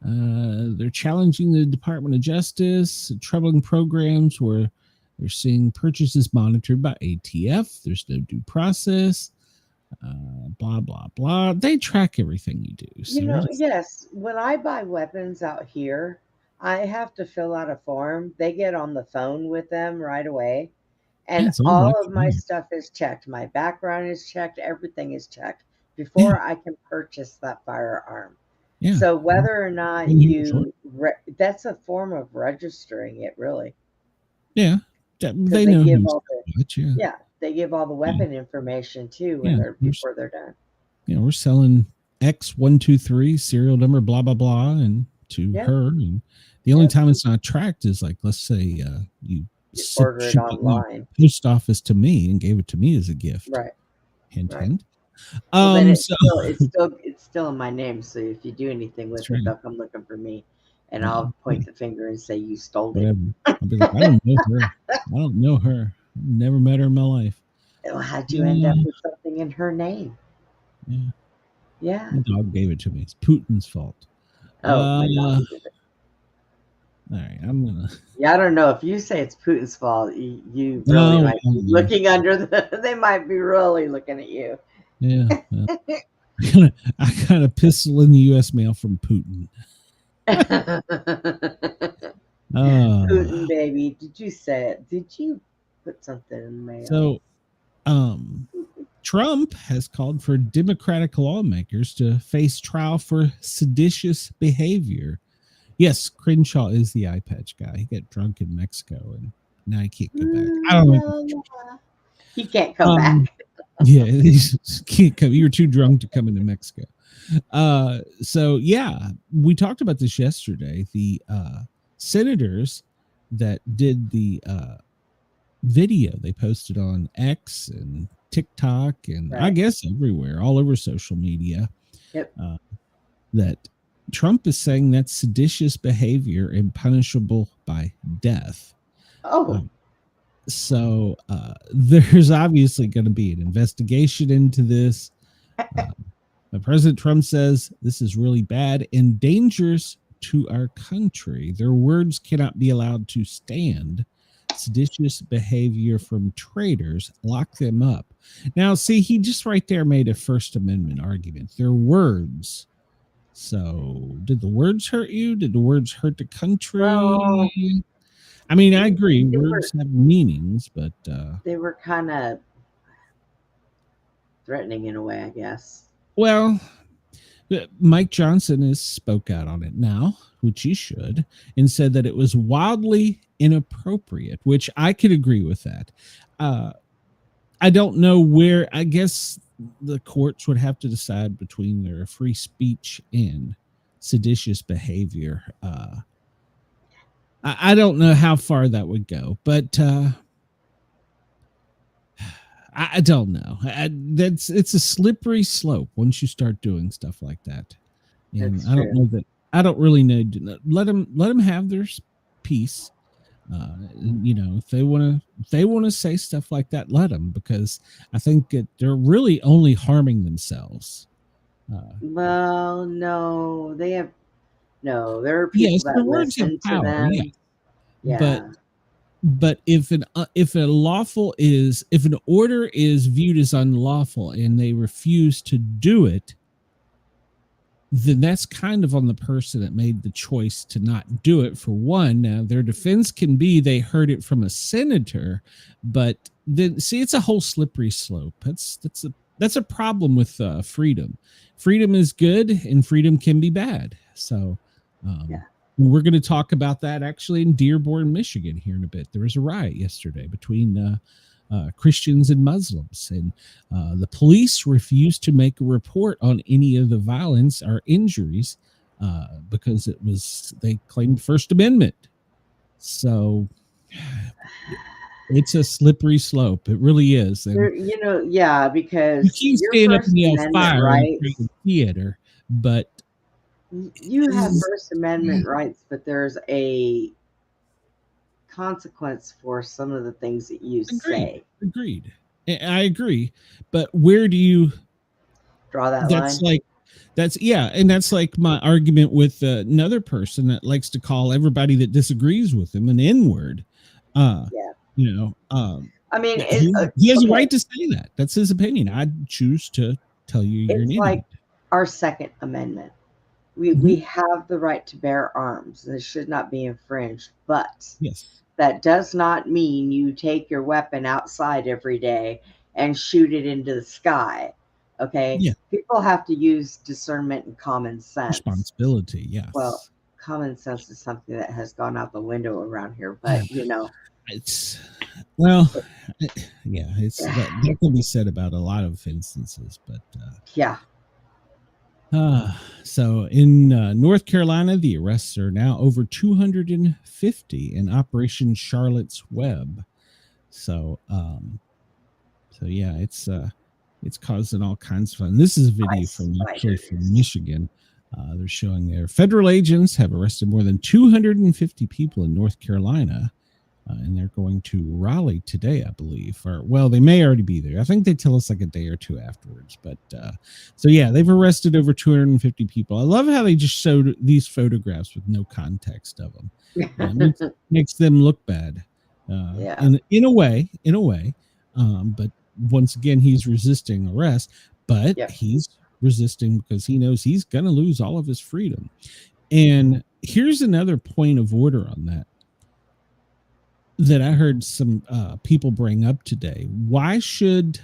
They're challenging the Department of Justice, troubling programs where they're seeing purchases monitored by ATF. There's no due process. Blah blah blah. They track everything you do. So yes. When I buy weapons out here, I have to fill out a form. They get on the phone with them right away, and all of my stuff is checked. My background is checked. Everything is checked before I can purchase that firearm. Yeah. So whether or not that's a form of registering it, really. Yeah, they know. They give all the weapon information too before they're done. We're selling X123 serial number, blah blah blah, and to her. And the only time it's not tracked is like, let's say you order it online, post office to me and gave it to me as a gift. Right. Hint. Well, then it's still in my name. So if you do anything with it, they'll come looking for me, and I'll point the finger and say you stole it. I'll be like, I don't know her. I don't know her. Never met her in my life. Well, how'd you end up with something in her name? Yeah. My dog gave it to me. It's Putin's fault. Oh, my dog did it. All right, I'm gonna. Yeah, I don't know if you say it's Putin's fault. You really might be looking under they might be really looking at you. Yeah. I got a pistol in the U.S. mail from Putin. Putin, baby, did you say it? Did you put something in the mail? So, Trump has called for Democratic lawmakers to face trial for seditious behavior. Yes, Crenshaw is the eye patch guy. He got drunk in Mexico and now he can't go back. I don't know. He can't come back. Yeah, he can't come. You were too drunk to come into Mexico. So yeah, we talked about this yesterday. The senators that did the video they posted on X and TikTok and I guess everywhere, all over social media. Yep. That Trump is saying that's seditious behavior and punishable by death. So there's obviously going to be an investigation into this. President Trump says this is really bad and dangerous to our country. Their words cannot be allowed to stand. Seditious behavior from traitors, lock them up. Now, see, he just right there made a First Amendment argument. Their words. So, did the words hurt you? Did the words hurt the country? Well, I mean, I agree. Words have meanings, but they were kind of threatening in a way, I guess. Well, Mike Johnson has spoke out on it now, which he should, and said that it was wildly inappropriate, which I could agree with that. I don't know where, I guess the courts would have to decide between their free speech and seditious behavior. I don't know how far that would go, but I don't know. It's a slippery slope once you start doing stuff like that. And That's I don't know that. I don't really know. Let them have their peace. If they want to say stuff like that, let them, because I think they're really only harming themselves. Well, no, there are people Yes, that the words have listen to power. them. Yeah. But if an order is viewed as unlawful and they refuse to do it, then that's kind of on the person that made the choice to not do it. For one, now their defense can be they heard it from a senator, but then see, it's a whole slippery slope. That's a problem with freedom. Freedom is good and freedom can be bad. So we're going to talk about that actually in Dearborn, Michigan here in a bit. There was a riot yesterday between Christians and Muslims, and the police refused to make a report on any of the violence or injuries because they claimed First Amendment. So it's a slippery slope. It really is. And because you can't stand up and yell fire in the theater, but you have First Amendment rights, but there's a consequence for some of the things that you say. Agreed. I agree. But where do you draw that line? That's like my argument with another person that likes to call everybody that disagrees with him an N-word. I mean, he has a right to say that. That's his opinion. I choose to tell you you're an idiot. Like our Second Amendment. We have the right to bear arms. This should not be infringed, but that does not mean you take your weapon outside every day and shoot it into the sky. Okay? Yeah. People have to use discernment and common sense. Responsibility, yes. Well, common sense is something that has gone out the window around here, but that can be said about a lot of instances, but so in North Carolina, the arrests are now over 250 in Operation Charlotte's Web. So it's causing all kinds of fun. This is a video from Michigan. They're showing there federal agents have arrested more than 250 people in North Carolina. And they're going to Raleigh today, I believe. They may already be there. I think they tell us like a day or two afterwards. But they've arrested over 250 people. I love how they just showed these photographs with no context of them. Makes them look bad. And in a way. But once again, he's resisting arrest. But he's resisting because he knows he's going to lose all of his freedom. And here's another point of order on that I heard some people bring up today. Why should,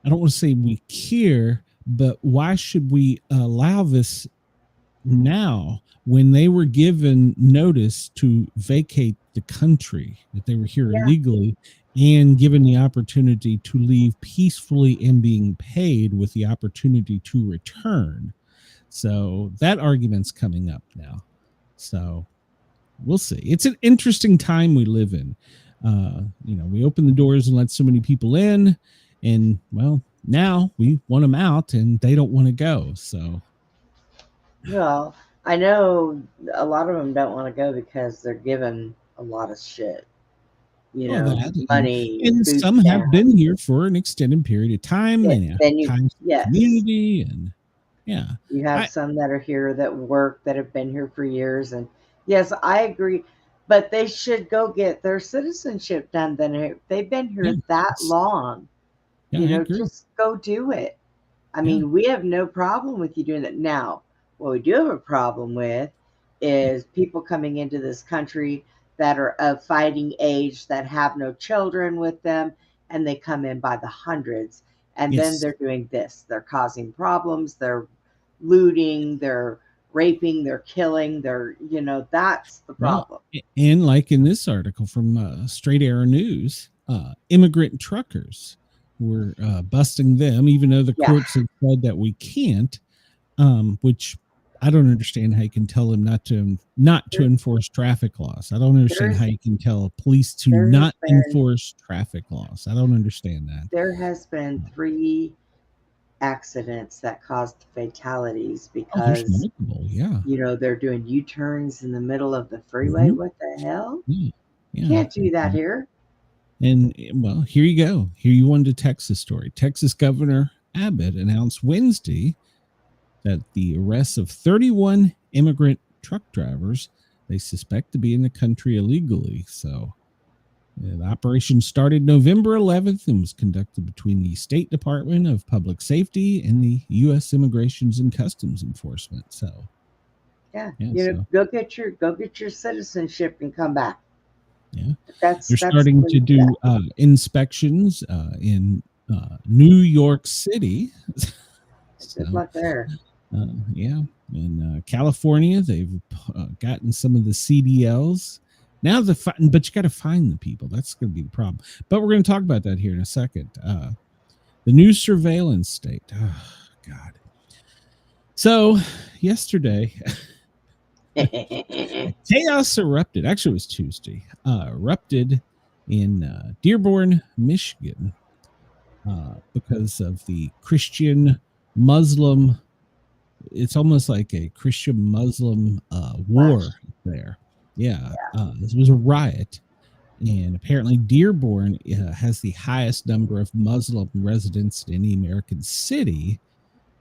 I don't want to say we care, but why should we allow this now when they were given notice to vacate the country, that they were here illegally, and given the opportunity to leave peacefully and being paid with the opportunity to return? So that argument's coming up now. So we'll see. It's an interesting time we live in. We open the doors and let so many people in, and now we want them out and they don't want to go. So, well, I know a lot of them don't want to go because they're given a lot of shit. money, and food some have stamps. been here for an extended period of time, Yes, and then you- times yes. community, and yeah, You have some that are here that work, that have been here for years. And yes, I agree. But they should go get their citizenship done. Then if they've been here that long, I agree. just go do it. I Yeah. mean, we have no problem with you doing that. Now, what we do have a problem with is people coming into this country that are of fighting age, that have no children with them, and they come in by the hundreds. And then Yes. they're doing this. They're causing problems. They're looting. They're raping. They're killing. That's the problem. And like in this article from Straight Arrow News, immigrant truckers were busting them, even though the courts have said that we can't, which I don't understand how you can tell them not to enforce traffic laws. I don't understand how you can tell police to not enforce traffic laws. I don't understand that. There has been 3 accidents that caused fatalities because they're doing U-turns in the middle of the freeway. What the hell? Yeah. Can't do that here. And well, here you go. Here you wanted a Texas story. Texas Governor Abbott announced Wednesday that the arrests of 31 immigrant truck drivers they suspect to be in the country illegally. So the operation started November 11th and was conducted between the State Department of Public Safety and the U.S. Immigrations and Customs Enforcement. So go get your citizenship and come back. Yeah, they're starting to do inspections in New York City. Good luck there. In California, they've gotten some of the CDLs. Now but you got to find the people. That's going to be the problem. But we're going to talk about that here in a second. The new surveillance state. Oh, God. So yesterday, chaos erupted. Actually, it was Tuesday. Erupted in Dearborn, Michigan, because of the Christian Muslim. It's almost like a Christian Muslim war there. This was a riot, and apparently Dearborn has the highest number of Muslim residents in any American city,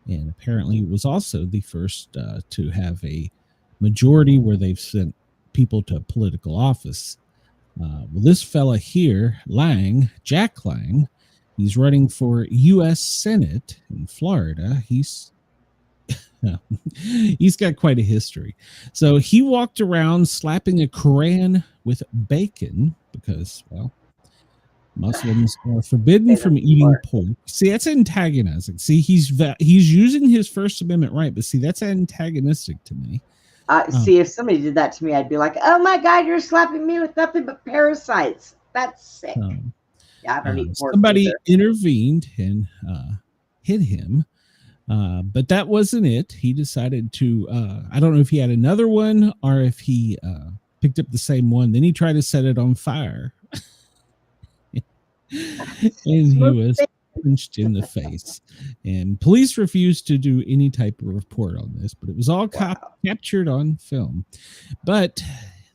and apparently it was also the first to have a majority where they've sent people to political office. Well, this fella here, Jack Lang, he's running for U.S. Senate in Florida. He's got quite a history. So he walked around slapping a Quran with bacon because, well, Muslims are forbidden from eating pork. See, that's antagonizing. See, he's using his First Amendment right, but see, that's antagonistic to me. See, if somebody did that to me, I'd be like, "Oh my God, you're slapping me with nothing but parasites. That's sick." I don't eat pork. Somebody intervened and hit him. But that wasn't it. He decided to, I don't know if he had another one or if he picked up the same one. Then he tried to set it on fire. And he was punched in the face. And police refused to do any type of report on this, but it was all captured on film. But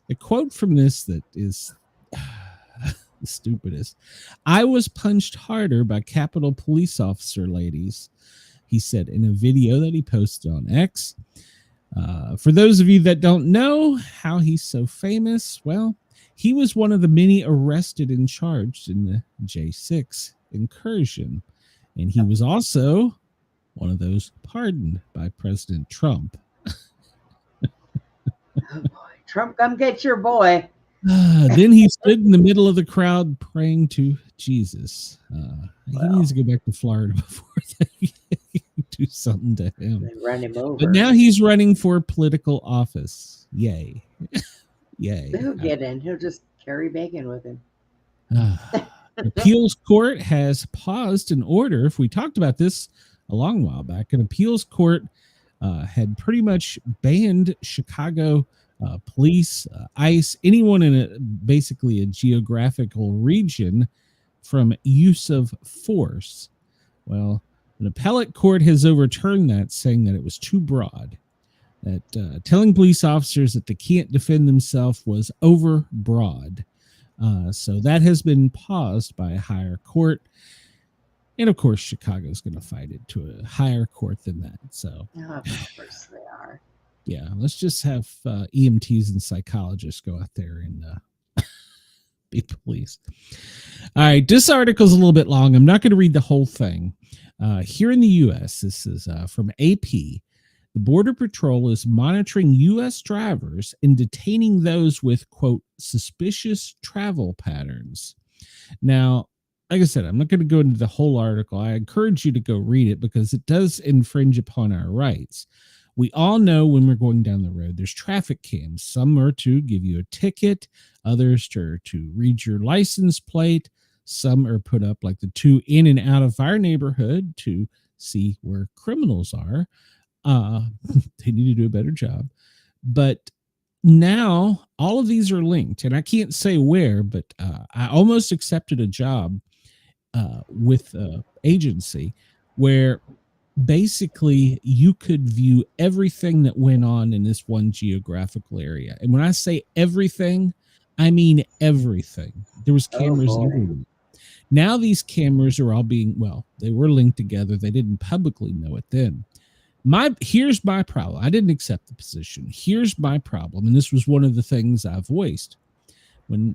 the quote from this that is the stupidest: "I was punched harder by Capitol police officer ladies," he said in a video that he posted on X. For those of you that don't know how he's so famous, well, he was one of the many arrested and charged in the J6 incursion. And he was also one of those pardoned by President Trump. Oh boy. Trump, come get your boy. Then he stood in the middle of the crowd praying to Jesus. He needs to go back to Florida before they do something to him. They run him over. But now he's running for political office. Yay. Yay. He'll get in. He'll just carry bacon with him. Appeals court has paused an order. If we talked about this a long while back, an appeals court had pretty much banned Chicago police, ICE, anyone in basically a geographical region from use of force. Well, an appellate court has overturned that, saying that it was too broad, that telling police officers that they can't defend themselves was overbroad. So that has been paused by a higher court. And of course, Chicago's going to fight it to a higher court than that. So, of course they are. Yeah, let's just have EMTs and psychologists go out there and be police. All right, this article's a little bit long. I'm not going to read the whole thing. Here in the U.S., this is from AP. The Border Patrol is monitoring U.S. drivers and detaining those with, quote, suspicious travel patterns. Now, like I said, I'm not going to go into the whole article. I encourage you to go read it because it does infringe upon our rights. We all know when we're going down the road, there's traffic cams. Some are to give you a ticket, others to read your license plate. Some are put up like the two in and out of our neighborhood to see where criminals are. They need to do a better job. But now all of these are linked, and I can't say where, but I almost accepted a job with an agency where basically you could view everything that went on in this one geographical area. And when I say everything, I mean everything. There was cameras everywhere. Now these cameras are all being, well, they were linked together. They didn't publicly know it then. Here's my problem. I didn't accept the position. Here's my problem. And this was one of the things I voiced when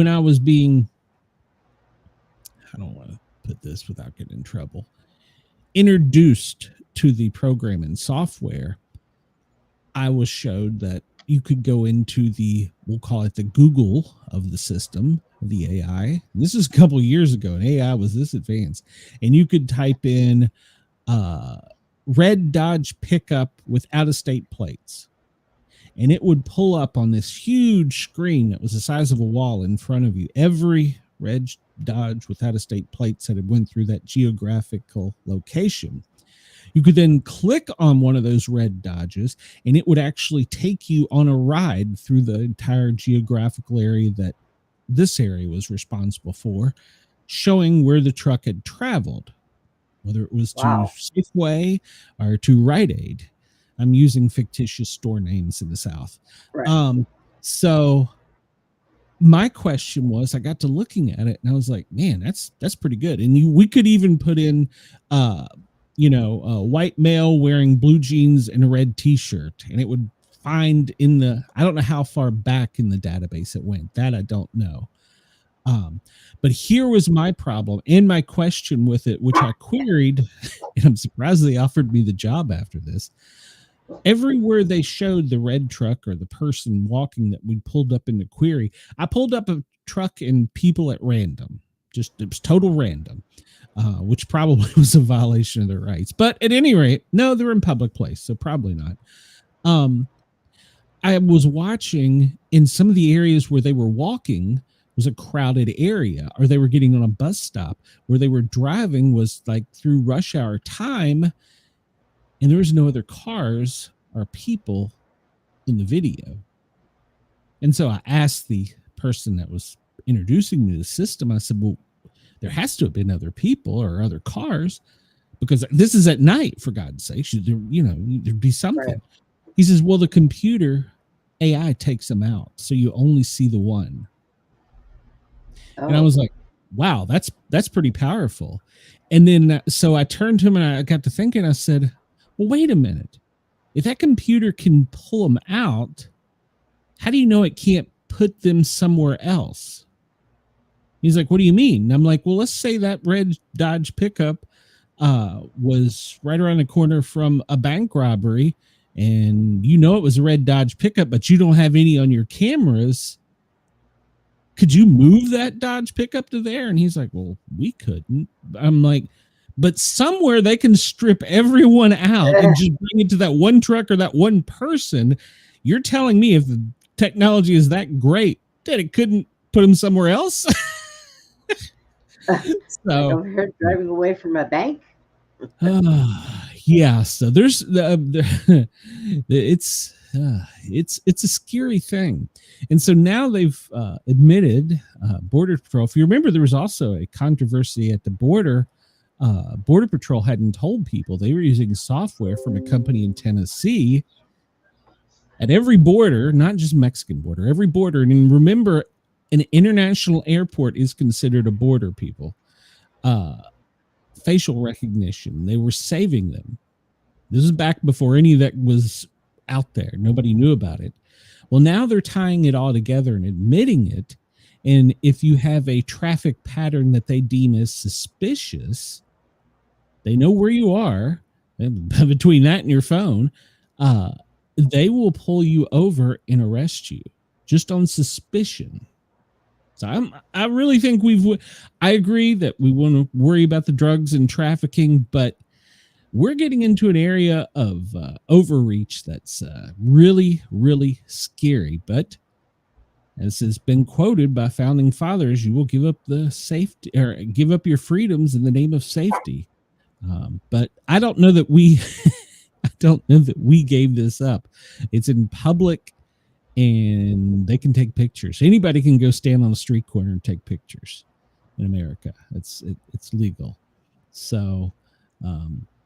I was being, I don't want to put this without getting in trouble, introduced to the program and software. I was showed that you could go into we'll call it the Google of the system, the AI. This is a couple of years ago, and AI was this advanced. And you could type in red Dodge pickup with out-of-state plates. And it would pull up on this huge screen that was the size of a wall in front of you every red Dodge with out-of-state plates that had went through that geographical location. You could then click on one of those red Dodges, and it would actually take you on a ride through the entire geographical area that this area was responsible for, showing where the truck had traveled, whether it was to Safeway or to Rite Aid. I'm using fictitious store names in the South. Right. So my question was, I got to looking at it and I was like, man, that's pretty good. And we could even put in, a white male wearing blue jeans and a red t-shirt, and it would find I don't know how far back in the database it went. That I don't know. But here was my problem and my question with it, which I queried, and I'm surprised they offered me the job after this. Everywhere they showed the red truck or the person walking that we pulled up in the query, I pulled up a truck and people at random. It was total random, which probably was a violation of their rights. But at any rate, no, they're in public place, so probably not. I was watching in some of the areas where they were walking was a crowded area, or they were getting on a bus stop. Where they were driving was like through rush hour time, and there was no other cars or people in the video. And so I asked the person that was introducing me to the system, I said, well, there has to have been other people or other cars, because this is at night, for God's sake. There'd be something. Right. He says, well, the computer AI takes them out, so you only see the one. Oh. And I was like, wow, that's pretty powerful. And then so I turned to him and I got to thinking, I said, well, wait a minute. If that computer can pull them out, how do you know it can't put them somewhere else? He's like, what do you mean? And I'm like, well, let's say that red Dodge pickup was right around the corner from a bank robbery, and it was a red Dodge pickup, but you don't have any on your cameras. Could you move that Dodge pickup to there? And he's like, well, we couldn't. I'm like, but somewhere they can strip everyone out and just bring it to that one truck or that one person. You're telling me if the technology is that great that it couldn't put them somewhere else? So over here driving away from a bank. Yeah. So there's it's a scary thing. And so now they've admitted Border Patrol. If you remember, there was also a controversy at the border. Border Patrol hadn't told people they were using software from a company in Tennessee at every border, not just Mexican border, every border. And remember, an international airport is considered a border, people. Facial recognition, they were saving them. This is back before any of that was out there. Nobody knew about it. Well, now they're tying it all together and admitting it. And if you have a traffic pattern that they deem as suspicious, they know where you are. And between that and your phone, they will pull you over and arrest you just on suspicion. So I really think I agree that we want to worry about the drugs and trafficking, but we're getting into an area of overreach that's really, really scary. But as has been quoted by founding fathers, you will give up the safety or give up your freedoms in the name of safety. But I don't know that we gave this up. It's in public. And they can take pictures. Anybody can go stand on a street corner and take pictures in America. It's legal. So,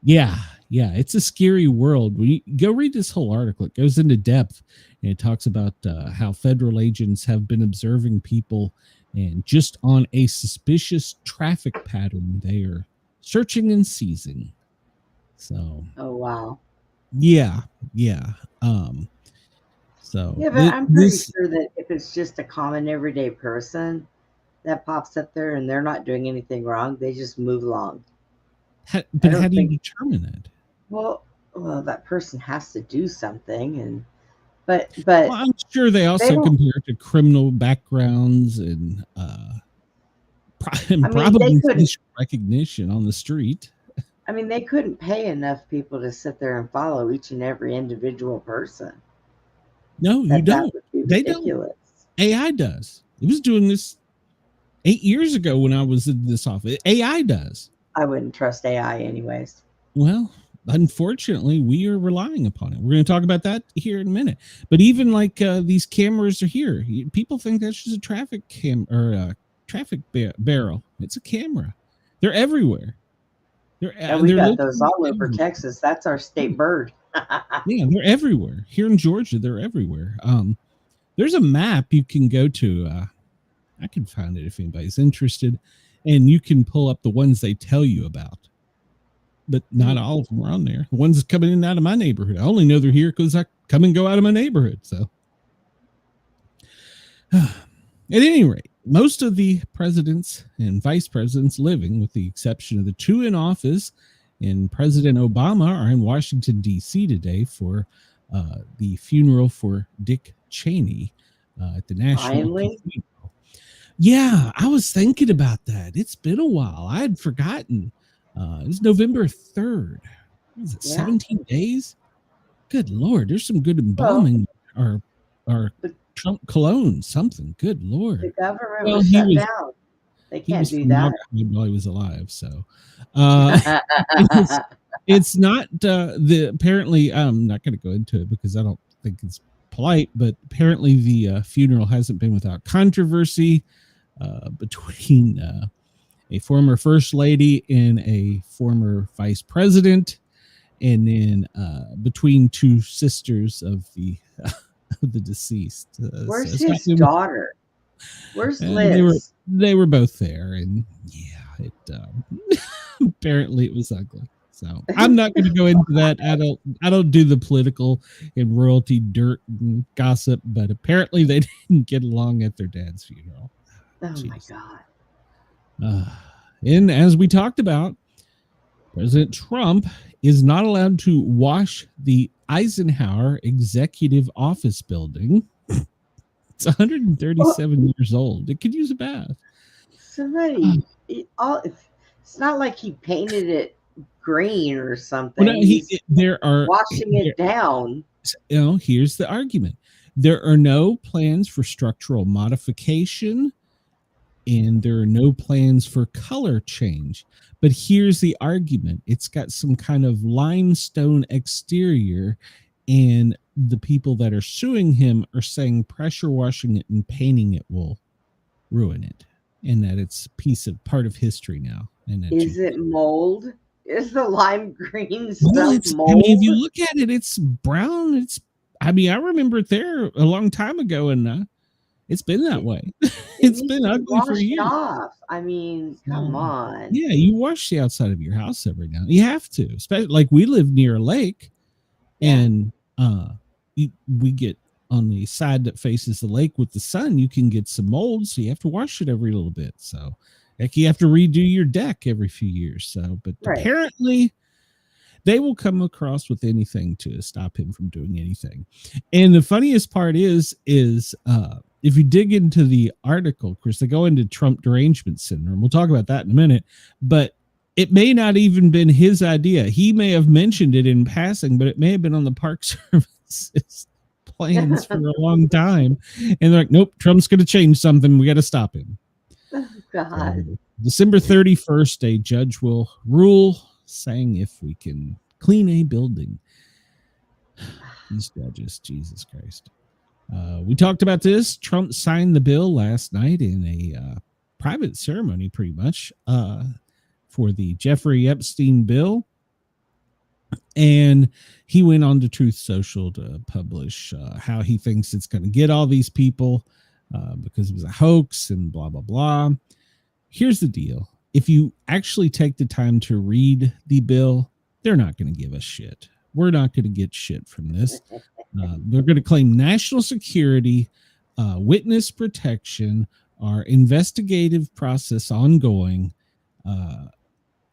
it's a scary world. We go read this whole article. It goes into depth and it talks about how federal agents have been observing people, and just on a suspicious traffic pattern, they are searching and seizing. So, oh wow, yeah. Yeah, but I'm pretty sure that if it's just a common everyday person that pops up there and they're not doing anything wrong, they just move along. But how do you determine that? Well, that person has to do something, but I'm sure they also compare it to criminal backgrounds and probably facial recognition on the street. I mean, they couldn't pay enough people to sit there and follow each and every individual person. No, you don't. They don't. AI does. It was doing this 8 years ago when I was in this office. AI does. I wouldn't trust AI anyways. Well, unfortunately, we are relying upon it. We're going to talk about that here in a minute. But even like these cameras are here. People think that's just a traffic barrel. It's a camera. They're everywhere. We got those all over Texas. That's our state bird. Yeah, they're everywhere. Here in Georgia, they're everywhere. There's a map you can go to. I can find it if anybody's interested, and you can pull up the ones they tell you about. But not all of them are on there. The ones coming in and out of my neighborhood, I only know they're here because I come and go out of my neighborhood. So, at any rate, most of the presidents and vice presidents living, with the exception of the two in office and President Obama, are in Washington, D.C. today for the funeral for Dick Cheney at the National Cathedral. Yeah, I was thinking about that. It's been a while. I had forgotten. It was November 3rd. What was it, 17 days? Good Lord, there's some good embalming or Trump cologne, something. Good Lord. The government was shut down. They can't do that. While he was alive, so it's not apparently I'm not going to go into it because I don't think it's polite, but apparently the funeral hasn't been without controversy between a former first lady and a former vice president, and then between two sisters of the deceased. Where's his daughter? Where's Liz? They were both there, and yeah, it apparently it was ugly. So I'm not going to go into that. I don't do the political and royalty dirt and gossip, but apparently they didn't get along at their dad's funeral. Oh Jeez. My God. And as we talked about, President Trump is not allowed to wash the Eisenhower Executive Office building. It's 137 years old. It could use a bath. Somebody, it's not like he painted it green or something. Well, no, there are washing it down. You know, here's the argument. There are no plans for structural modification, and there are no plans for color change. But here's the argument. It's got some kind of limestone exterior, and the people that are suing him are saying pressure washing it and painting it will ruin it, and that it's part of history now. And is it mold? Is the lime green stuff mold? I mean, if you look at it, it's brown. I remember it there a long time ago, and it's been that way. It's been ugly for Wash it years. off. I mean, come on. Yeah, you wash the outside of your house every now and then. You have to, especially like we live near a lake, and we get on the side that faces the lake with the sun. You can get some mold, so you have to wash it every little bit. So, like, you have to redo your deck every few years. So, but apparently, they will come across with anything to stop him from doing anything. And the funniest part is if you dig into the article, of course, they go into Trump derangement syndrome. We'll talk about that in a minute, but it may not even been his idea. He may have mentioned it in passing, but it may have been on the Park Service's plans for a long time. And they're like, nope, Trump's going to change something. We got to stop him. Oh, God. December 31st, a judge will rule saying if we can clean a building. These judges, Jesus Christ. We talked about this. Trump signed the bill last night in a private ceremony, pretty much, for the Jeffrey Epstein bill. And he went on to Truth Social to publish how he thinks it's going to get all these people because it was a hoax and blah, blah, blah. Here's the deal. If you actually take the time to read the bill, they're not going to give us shit. We're not going to get shit from this. They're going to claim national security, witness protection, our investigative process ongoing.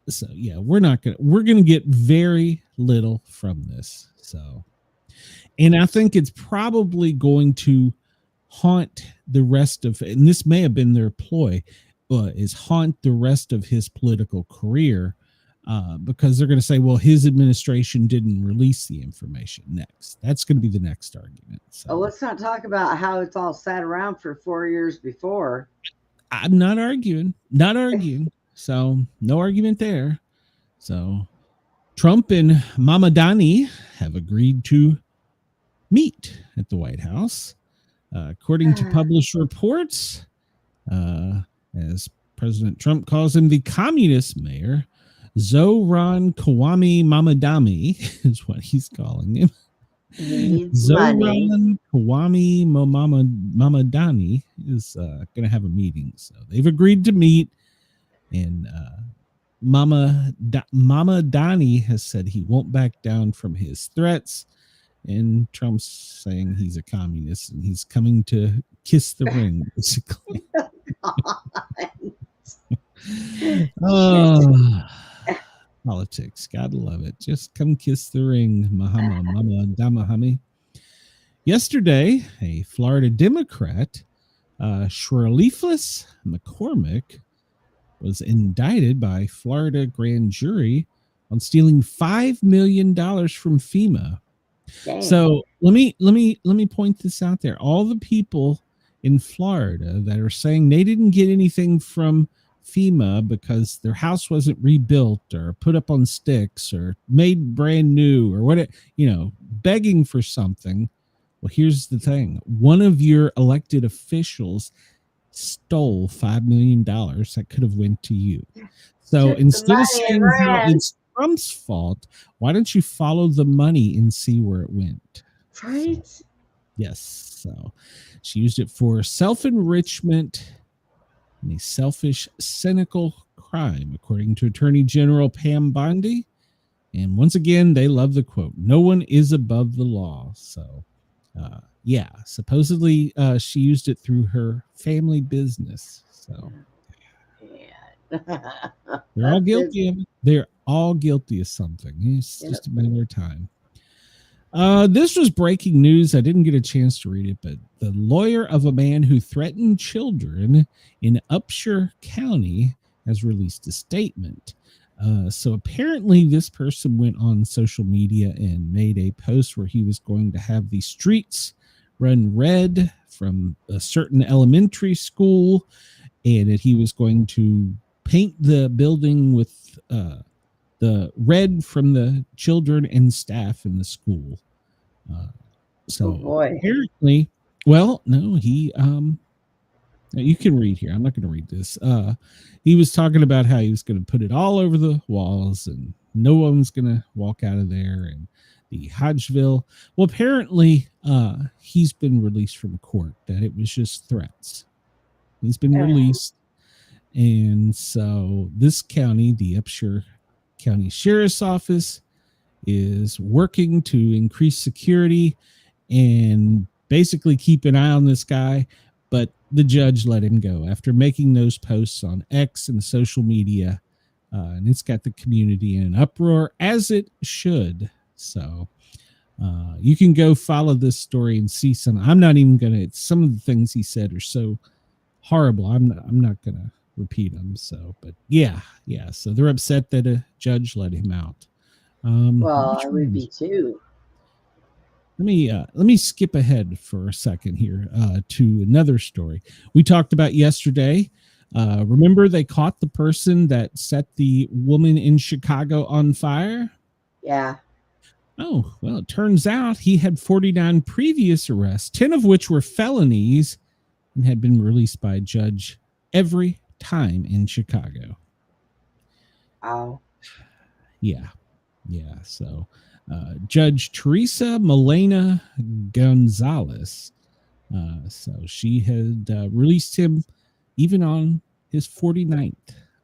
So yeah, we're going to get very little from this. So, and I think it's probably going to haunt the rest of, and this may have been their ploy, is haunt the rest of his political career. Because they're going to say, well, his administration didn't release the information next. That's going to be the next argument. So, let's not talk about how it's all sat around for 4 years before. I'm not arguing. So no argument there. So Trump and Mamdani have agreed to meet at the White House. According to published reports, as President Trump calls him the communist mayor, Zoran Kawami Mamdani is what he's calling him. Zoran Kawami Mamdani is going to have a meeting. So they've agreed to meet. And Mamdani has said he won't back down from his threats. And Trump's saying he's a communist and he's coming to kiss the ring, basically. Politics, gotta love it. Just come kiss the ring, Mama Damahami. Yesterday, a Florida Democrat, Shirleyfus McCormick, was indicted by Florida grand jury on stealing $5 million from FEMA. Dang. So let me point this out there. All the people in Florida that are saying they didn't get anything from FEMA because their house wasn't rebuilt or put up on sticks or made brand new or what, begging for something. Well, here's the thing. One of your elected officials stole $5 million that could have went to you. So instead of saying how it's Trump's fault, why don't you follow the money and see where it went? Right. Yes. So she used it for self-enrichment and a selfish, cynical crime, according to Attorney General Pam Bondi. And once again, they love the quote, "No one is above the law." So, yeah, supposedly she used it through her family business. So they're all guilty of it. They're all guilty of something. It's just a matter of time. This was breaking news. I didn't get a chance to read it, but the lawyer of a man who threatened children in Upshur County has released a statement. So apparently this person went on social media and made a post where he was going to have the streets run red from a certain elementary school, and that he was going to paint the building with the red from the children and staff in the school. Apparently, well, no, he you can read here. I'm not going to read this. He was talking about how he was going to put it all over the walls and no one's going to walk out of there. And the Hodgeville. Well, apparently he's been released from court, that it was just threats. He's been released. And so this county, the Upshur County Sheriff's Office, is working to increase security and basically keep an eye on this guy. But the judge let him go after making those posts on X and social media. And it's got the community in an uproar, as it should. So you can go follow this story and see some. I'm not even going to. Some of the things he said are so horrible. I'm not going to repeat them. So, but yeah. So they're upset that a judge let him out. Well, I would be too. Let me skip ahead for a second here to another story we talked about yesterday. Remember they caught the person that set the woman in Chicago on fire? Yeah. Oh, well, it turns out he had 49 previous arrests, 10 of which were felonies, and had been released by a judge every time in Chicago. Wow. Yeah. So Judge Teresa Milena Gonzalez, so she had released him even on his 49th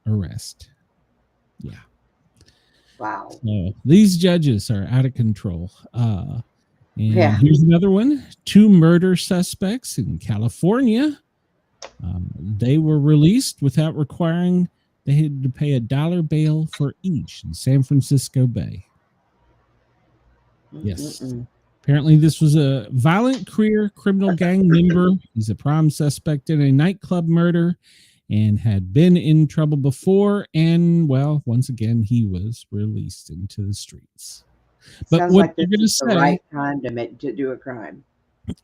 arrest. Yeah. Wow. So these judges are out of control. And here's another one. 2 murder suspects in California. They were released without requiring they had to pay $1 bail for each in San Francisco Bay. Yes. Apparently this was a violent career criminal gang member. He's a prime suspect in a nightclub murder and had been in trouble before. And, well, once again, he was released into the streets. But sounds what like they're going to say, the right time to do a crime.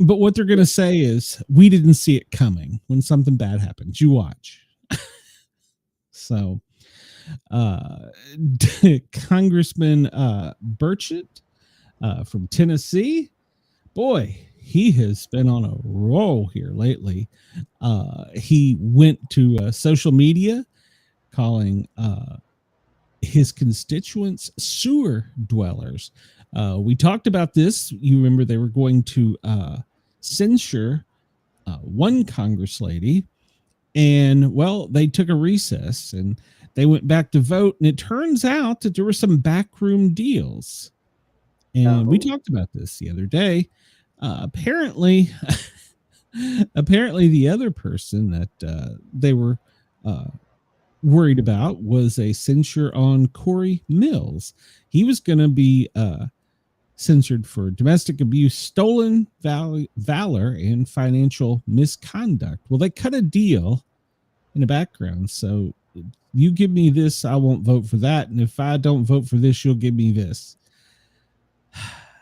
But what they're going to say is, we didn't see it coming. When something bad happens, you watch. So, Congressman Burchett from Tennessee, boy, he has been on a roll here lately. He went to social media calling his constituents sewer dwellers. We talked about this. You remember they were going to censure one Congress lady, and well, they took a recess and they went back to vote. And it turns out that there were some backroom deals. And we talked about this the other day. Apparently the other person that they were worried about was a censure on Corey Mills. He was going to be censored for domestic abuse, stolen valor, and financial misconduct. Well, they cut a deal in the background. So you give me this, I won't vote for that. And if I don't vote for this, you'll give me this.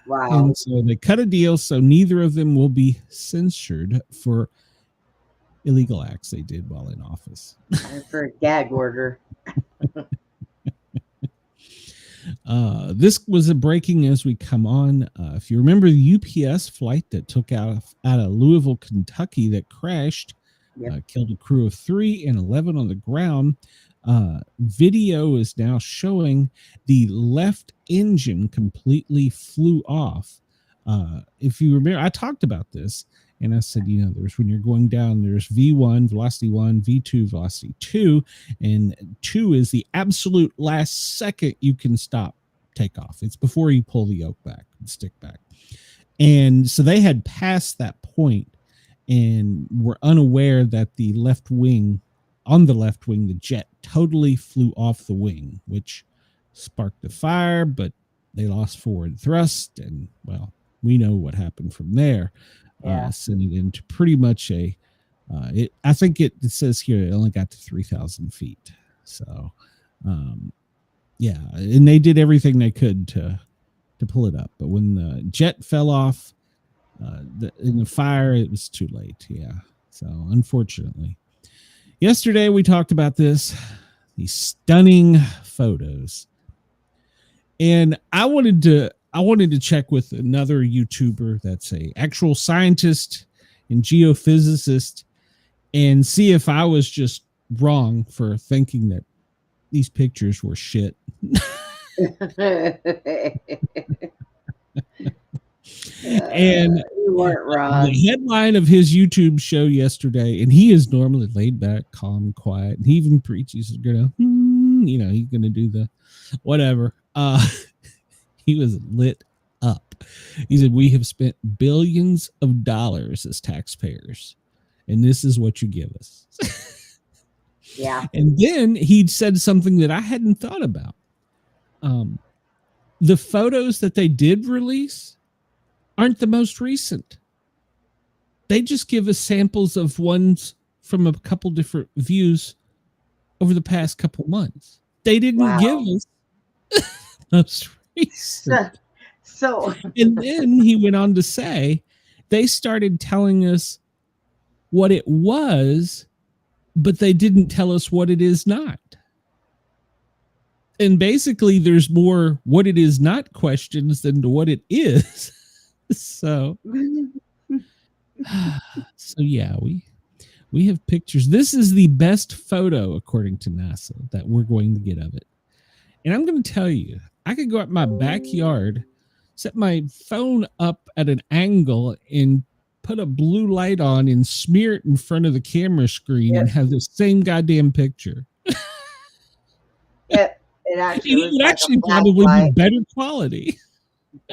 Wow. And so they cut a deal so neither of them will be censored for illegal acts they did while in office. For a gag order. This was a breaking as we come on. If you remember the UPS flight that took out of Louisville, Kentucky that crashed, killed a crew of 3 and 11 on the ground. Video is now showing the left engine completely flew off. If you remember, I talked about this and I said, there's when you're going down, there's V1, velocity 1, V2, velocity 2, and 2 is the absolute last second you can stop takeoff. It's before you pull the yoke back and stick back. And so they had passed that point and were unaware that the left wing, the jet totally flew off the wing, which sparked the fire, but they lost forward thrust. And, well, we know what happened from there. Sending it into pretty much I think it says here it only got to 3,000 feet. So, and they did everything they could to pull it up. But when the jet fell off in the fire, it was too late. Yeah. So, unfortunately. Yesterday, we talked about these stunning photos. And I wanted to check with another YouTuber that's a actual scientist and geophysicist and see if I was just wrong for thinking that these pictures were shit. And you weren't wrong. the headline of his YouTube show yesterday, and he is normally laid back, calm, quiet, and he even preaches, he's gonna, he's gonna do the whatever. He was lit up. He said, "We have spent billions of dollars as taxpayers, and this is what you give us." Yeah. And then he said something that I hadn't thought about. The photos that they did release aren't the most recent. They just give us samples of ones from a couple different views over the past couple months. They didn't give us most recent. So And then he went on to say they started telling us what it was, but they didn't tell us what it is not. And basically there's more what it is not questions than to what it is. So yeah, we have pictures. This is the best photo, according to NASA, that we're going to get of it. And I'm going to tell you, I could go out my backyard, set my phone up at an angle and put a blue light on and smear it in front of the camera screen and have the same goddamn picture. It actually, probably be better quality.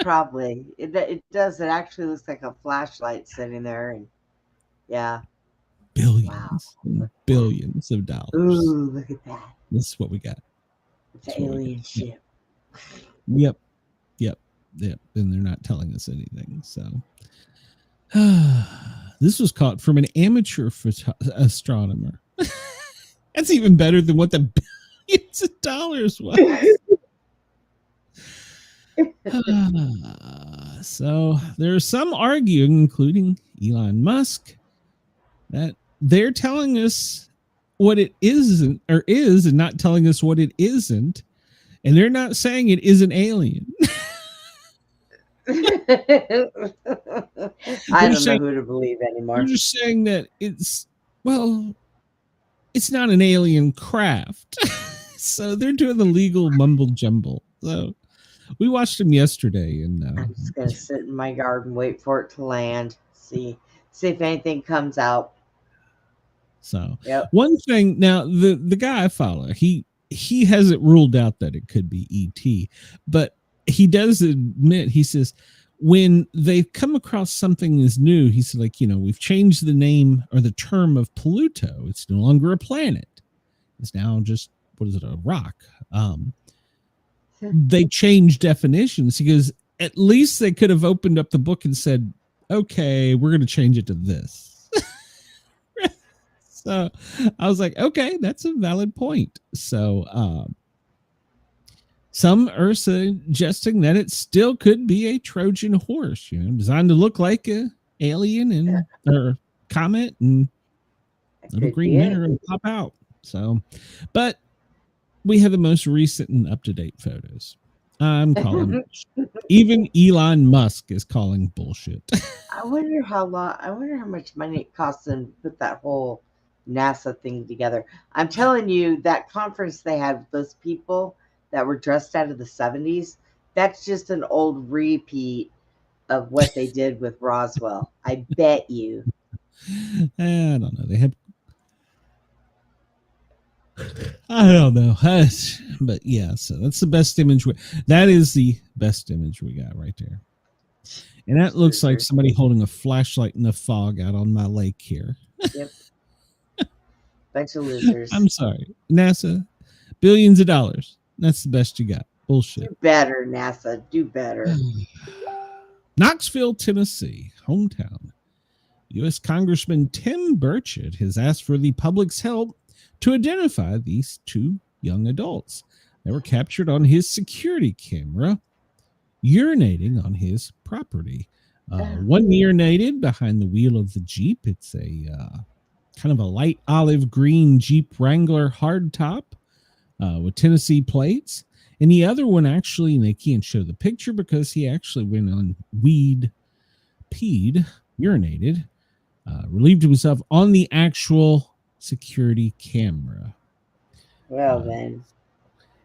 Probably. It does. It actually looks like a flashlight sitting there. And yeah. Billions and billions of dollars. Ooh, look at that. This is what we got. It's an alien ship. Yep. And they're not telling us anything. So this was caught from an amateur astronomer. That's even better than what the billions of dollars was. So there's some arguing, including Elon Musk, that they're telling us what it isn't or is and not telling us what it isn't. And they're not saying it is an alien. I don't know who to believe anymore. They're just saying that it's not an alien craft. So they're doing the legal mumble jumble. So we watched them yesterday, and I'm just gonna sit in my yard and wait for it to land. See if anything comes out. So one thing now, the guy I follow, he hasn't ruled out that it could be ET, but he does admit, he says, when they come across something that's new, he said, we've changed the name or the term of Pluto. It's no longer a planet. It's now just, a rock. They changed definitions. He goes, at least they could have opened up the book and said, okay, we're going to change it to this. So I was like, okay, that's a valid point. So some are suggesting that it still could be a Trojan horse, designed to look like a alien or comet, and little green men are going to pop out. So, but we have the most recent and up-to-date photos. I'm calling even Elon Musk is calling bullshit. I wonder how much money it costs them to put that whole NASA thing together. I'm telling you, that conference they had with those people that were dressed out of the 70s, that's just an old repeat of what they did with Roswell. I bet you. I don't know. They had, I don't know. But yeah, so that's the best image. That is the best image we got right there. And that looks like somebody holding a flashlight in the fog out on my lake here. Yep. Bunch of losers. I'm sorry. NASA, billions of dollars. That's the best you got. Bullshit. Do better, NASA. Do better. Knoxville, Tennessee, hometown. U.S. Congressman Tim Burchett has asked for the public's help to identify these two young adults that were captured on his security camera urinating on his property. One urinated behind the wheel of the Jeep. It's a kind of a light olive green Jeep Wrangler hardtop with Tennessee plates. And the other one actually, and they can't show the picture because he actually went on urinated, relieved himself on the actual security camera. Well, then.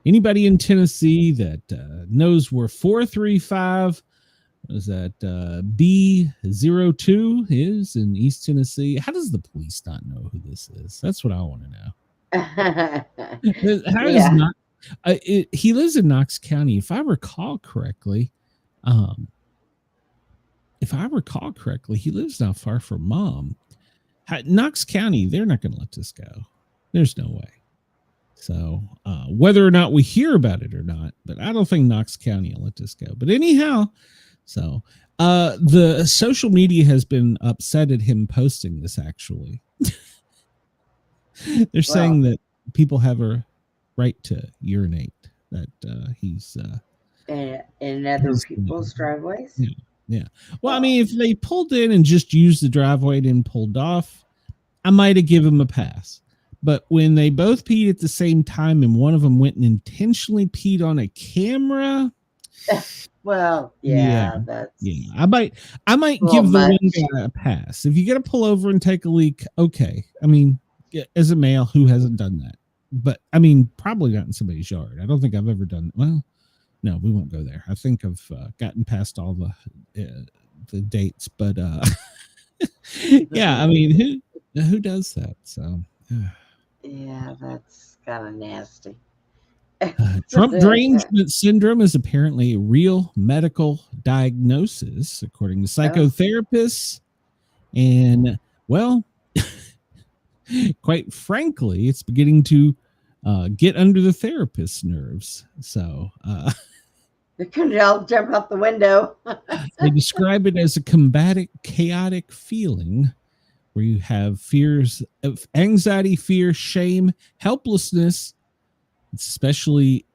Anybody in Tennessee that knows where 435 Was that B02 is in East Tennessee? How does the police not know who this is? That's what I want to know. How does not? He lives in Knox County, if I recall correctly. He lives not far from Mom. Knox County, they're not going to let this go. There's no way. So whether or not we hear about it or not, but I don't think Knox County will let this go. But anyhow, so the social media has been upset at him posting this, actually. They're saying that people have a right to urinate, that he's in other people's driveways. Yeah. Well, I mean, if they pulled in and just used the driveway and pulled off, I might have given him a pass. But when they both peed at the same time and one of them went and intentionally peed on a camera, well, that's I might give the one guy a pass. If you got to pull over and take a leak, okay. I mean, as a male, who hasn't done that? But I mean, probably not in somebody's yard. I don't think I've ever done. Well, no, we won't go there. I think I've gotten past all the dates, but yeah, I mean, who does that? So yeah, that's kind of nasty. Trump derangement syndrome is apparently a real medical diagnosis, according to psychotherapists. And well, quite frankly, it's beginning to get under the therapist's nerves. So they couldn't all jump out the window. They describe it as a combative, chaotic feeling where you have fears of anxiety, fear, shame, helplessness. It's especially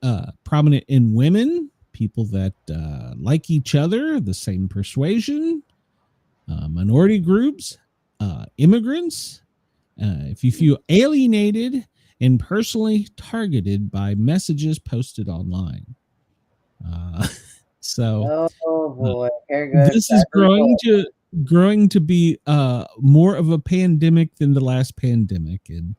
prominent in women, people that like each other, the same persuasion, minority groups, immigrants. If you feel alienated and personally targeted by messages posted online. So oh boy, this is growing to be more of a pandemic than the last pandemic, and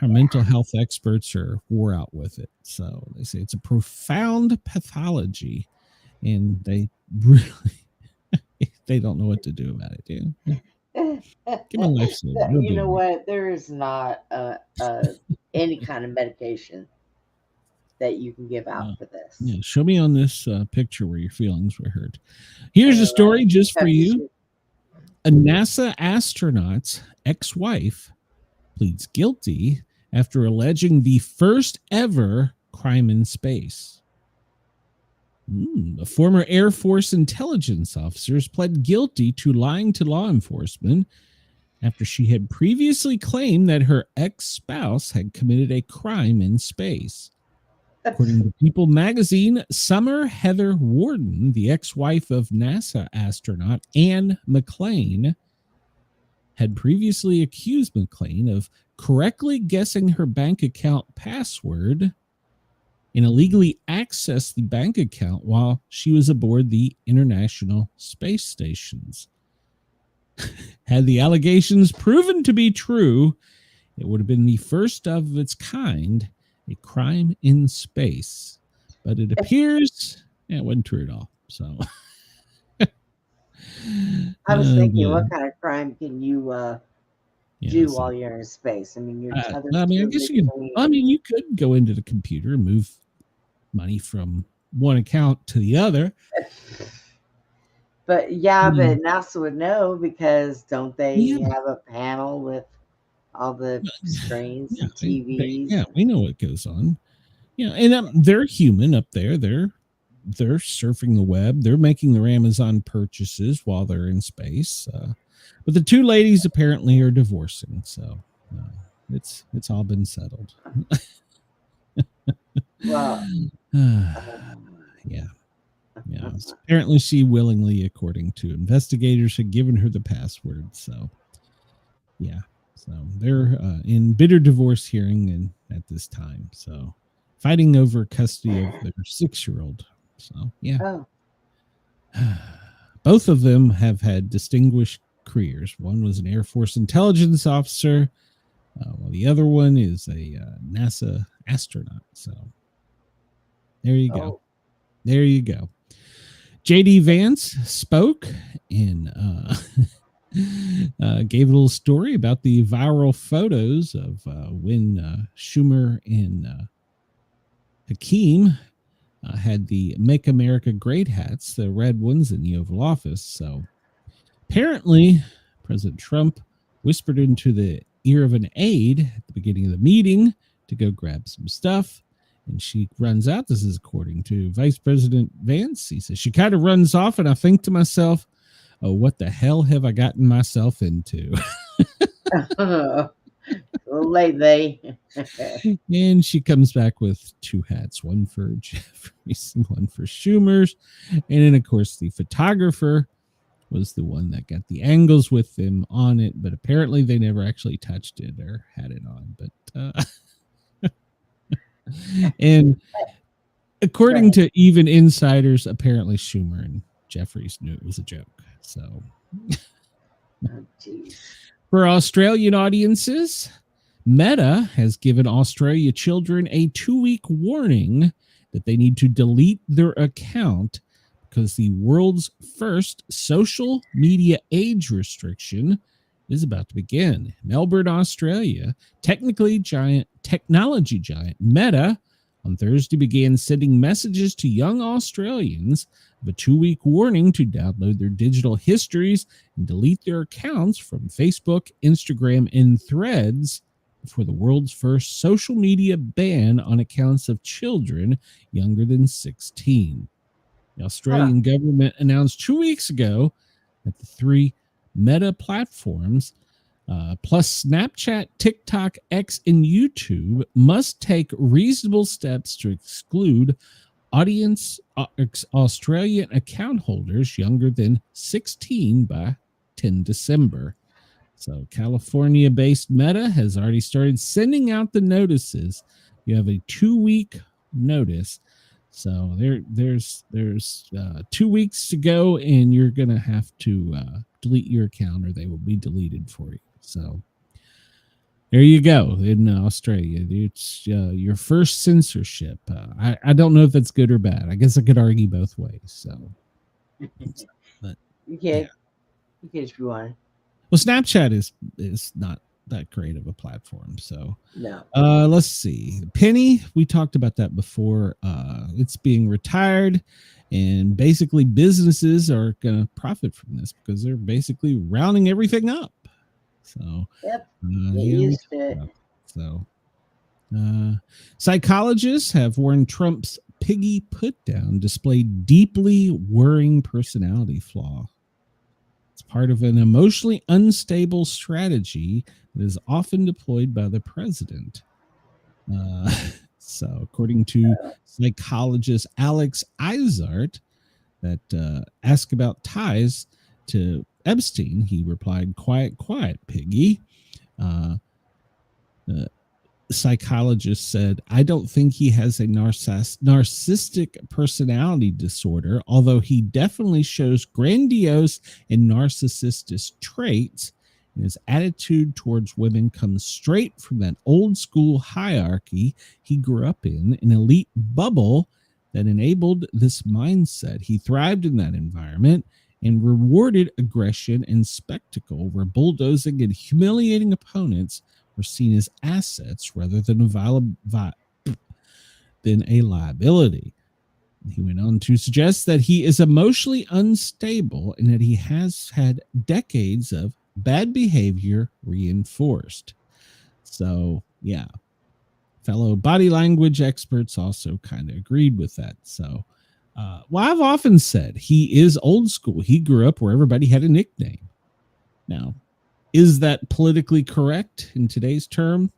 our mental health experts are wore out with it. So they say it's a profound pathology, and they really they don't know what to do about it. Give me life. You know what? There is not any kind of medication that you can give out for this. Yeah, show me on this picture where your feelings were hurt. Here's a story just for you. A NASA astronaut's ex-wife pleads guilty after alleging the first ever crime in space. A former Air Force intelligence officer has pled guilty to lying to law enforcement after she had previously claimed that her ex-spouse had committed a crime in space. According to People magazine, Summer Heather Warden, the ex-wife of NASA astronaut Anne McClain, had previously accused McClain of correctly guessing her bank account password and illegally accessed the bank account while she was aboard the International Space Stations. Had the allegations proven to be true, it would have been the first of its kind, a crime in space. But it appears it wasn't true at all. So I was thinking, what kind of crime can you do while you're in space? I mean, you're I mean, I guess you could. I mean, you could go into the computer and move money from one account to the other. But but NASA would know, because don't they have a panel with all the screens and TVs? We know what goes on. And they're human up there. They're surfing the web. They're making their Amazon purchases while they're in space. But the two ladies apparently are divorcing, so it's all been settled. Well, yeah. Apparently, she willingly, according to investigators, had given her the password. So, so they're in bitter divorce hearing and at this time. So, fighting over custody of their 6-year-old. So, both of them have had distinguished careers. One was an Air Force intelligence officer, while the other one is a NASA astronaut. So, there you go. There you go. J.D. Vance spoke and gave a little story about the viral photos of when Schumer and Hakeem had the Make America Great hats, the red ones in the Oval Office. So apparently, President Trump whispered into the ear of an aide at the beginning of the meeting to go grab some stuff. And she runs out. This is according to Vice President Vance. He says, she kind of runs off, and I think to myself, oh, what the hell have I gotten myself into? They. And she comes back with two hats, one for Jeffrey's and one for Schumer's. And then, of course, the photographer was the one that got the angles with them on it, but apparently they never actually touched it or had it on. But and according to even insiders, apparently Schumer and Jeffries knew it was a joke. So for Australian audiences, Meta has given Australia children a 2-week warning that they need to delete their account because the world's first social media age restriction is about to begin. Melbourne, Australia, technology giant Meta on Thursday began sending messages to young Australians of a 2-week warning to download their digital histories and delete their accounts from Facebook, Instagram, and Threads for the world's first social media ban on accounts of children younger than 16. The Australian government announced 2 weeks ago that the 3 Meta platforms, plus Snapchat, TikTok, X, and YouTube, must take reasonable steps to exclude Australian account holders younger than 16 by 10 December. So California-based Meta has already started sending out the notices. You have a 2-week notice. So there's 2 weeks to go, and you're going to have to delete your account or they will be deleted for you. So there you go. In Australia, it's your first censorship. I don't know if that's good or bad. I guess I could argue both ways. So, but you can if you want. Well, Snapchat is not that great of a platform. So no. Let's see. Penny, we talked about that before. It's being retired, and basically businesses are going to profit from this because they're basically rounding everything up. So yep. Psychologists have warned Trump's piggy put-down displayed deeply worrying personality flaw. It's part of an emotionally unstable strategy that is often deployed by the president. So according to psychologist Alex Izart, that asked about ties to Epstein, he replied, quiet, piggy. Psychologist said, I don't think he has a narcissistic personality disorder, although he definitely shows grandiose and narcissistic traits, and his attitude towards women comes straight from that old school hierarchy he grew up in, an elite bubble that enabled this mindset. He thrived in that environment and rewarded aggression and spectacle, where bulldozing and humiliating opponents were seen as assets rather than a liability. He went on to suggest that he is emotionally unstable and that he has had decades of bad behavior reinforced. So, yeah. Fellow body language experts also kind of agreed with that. So, well, I've often said he is old school. He grew up where everybody had a nickname. Now, is that politically correct in today's term?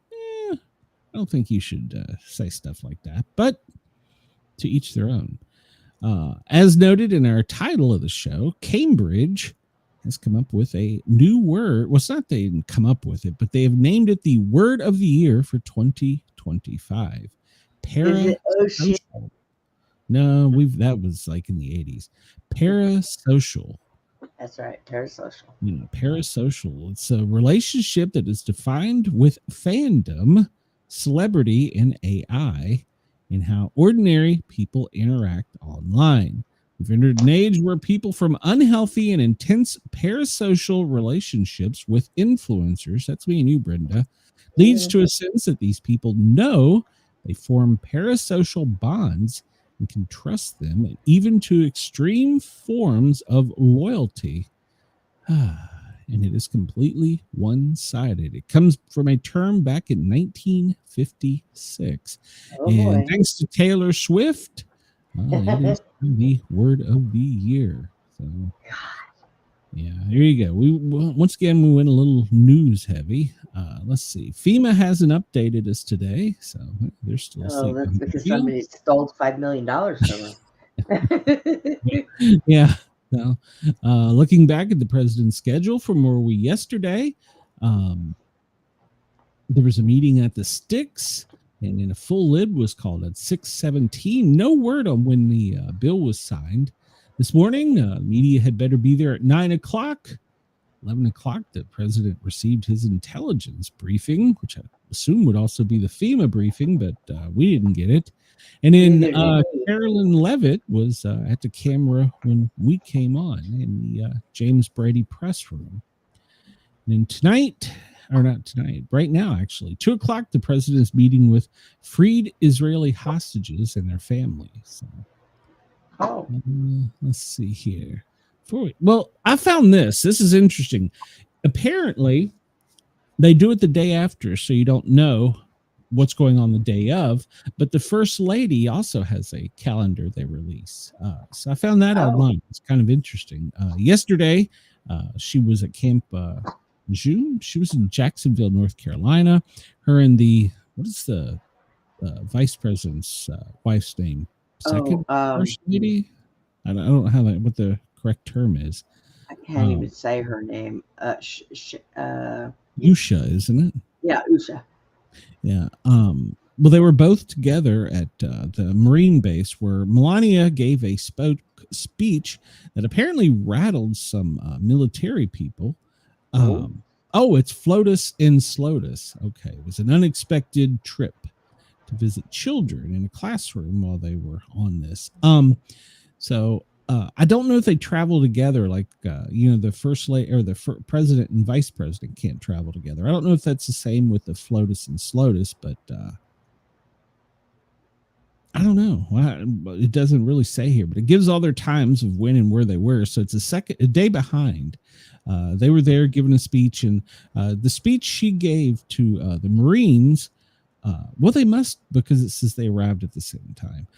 I don't think you should say stuff like that, but to each their own. As noted in our title of the show, Cambridge has come up with a new word. Well, it's not they didn't come up with it, but they have named it the word of the year for 2025. Parasocial. No, that was like in the 80s. Parasocial. That's right. Parasocial. Parasocial. It's a relationship that is defined with fandom, celebrity, and AI, and how ordinary people interact online. We've entered an age where people from unhealthy and intense parasocial relationships with influencers, that's me and you, Brenda, leads to a sense that these people know they form parasocial bonds and can trust them, and even to extreme forms of loyalty. And it is completely one-sided. It comes from a term back in 1956. And thanks to Taylor Swift, it is the word of the year. So, yeah, here you go. Once again, we went a little news heavy. Let's see. FEMA hasn't updated us today, so they're still sleeping. That's because somebody stole $5 million from them. Yeah. So, looking back at the president's schedule from where we yesterday, there was a meeting at the Sticks, and then a full lib was called at 6:17. No word on when the bill was signed. This morning, media had better be there at 9 o'clock. 11 o'clock, the president received his intelligence briefing, which I assume would also be the FEMA briefing, but we didn't get it. And then Carolyn Levitt was at the camera when we came on in the James Brady press room. And then right now, actually, 2 o'clock, the president is meeting with freed Israeli hostages and their families. So, let's see here. Well, I found this. This is interesting. Apparently, they do it the day after, so you don't know what's going on the day of. But the first lady also has a calendar they release. So I found that online. It's kind of interesting. Yesterday, she was at Camp June. She was in Jacksonville, North Carolina. Her and what is the vice president's wife's name? First lady? I don't know what the correct term is. I can't even say her name. Usha, isn't it? Yeah, Usha. Yeah. Well, they were both together at the Marine base where Melania gave a speech that apparently rattled some military people. It's Flotus in Slotus. Okay. It was an unexpected trip to visit children in a classroom while they were on this. So I don't know if they travel together, like the first lady or the president and vice president can't travel together. I don't know if that's the same with the Flotus and Slotus, but I don't know. It doesn't really say here, but it gives all their times of when and where they were. So it's a day behind. They were there giving a speech, and the speech she gave to the Marines. They must, because it says they arrived at the same time.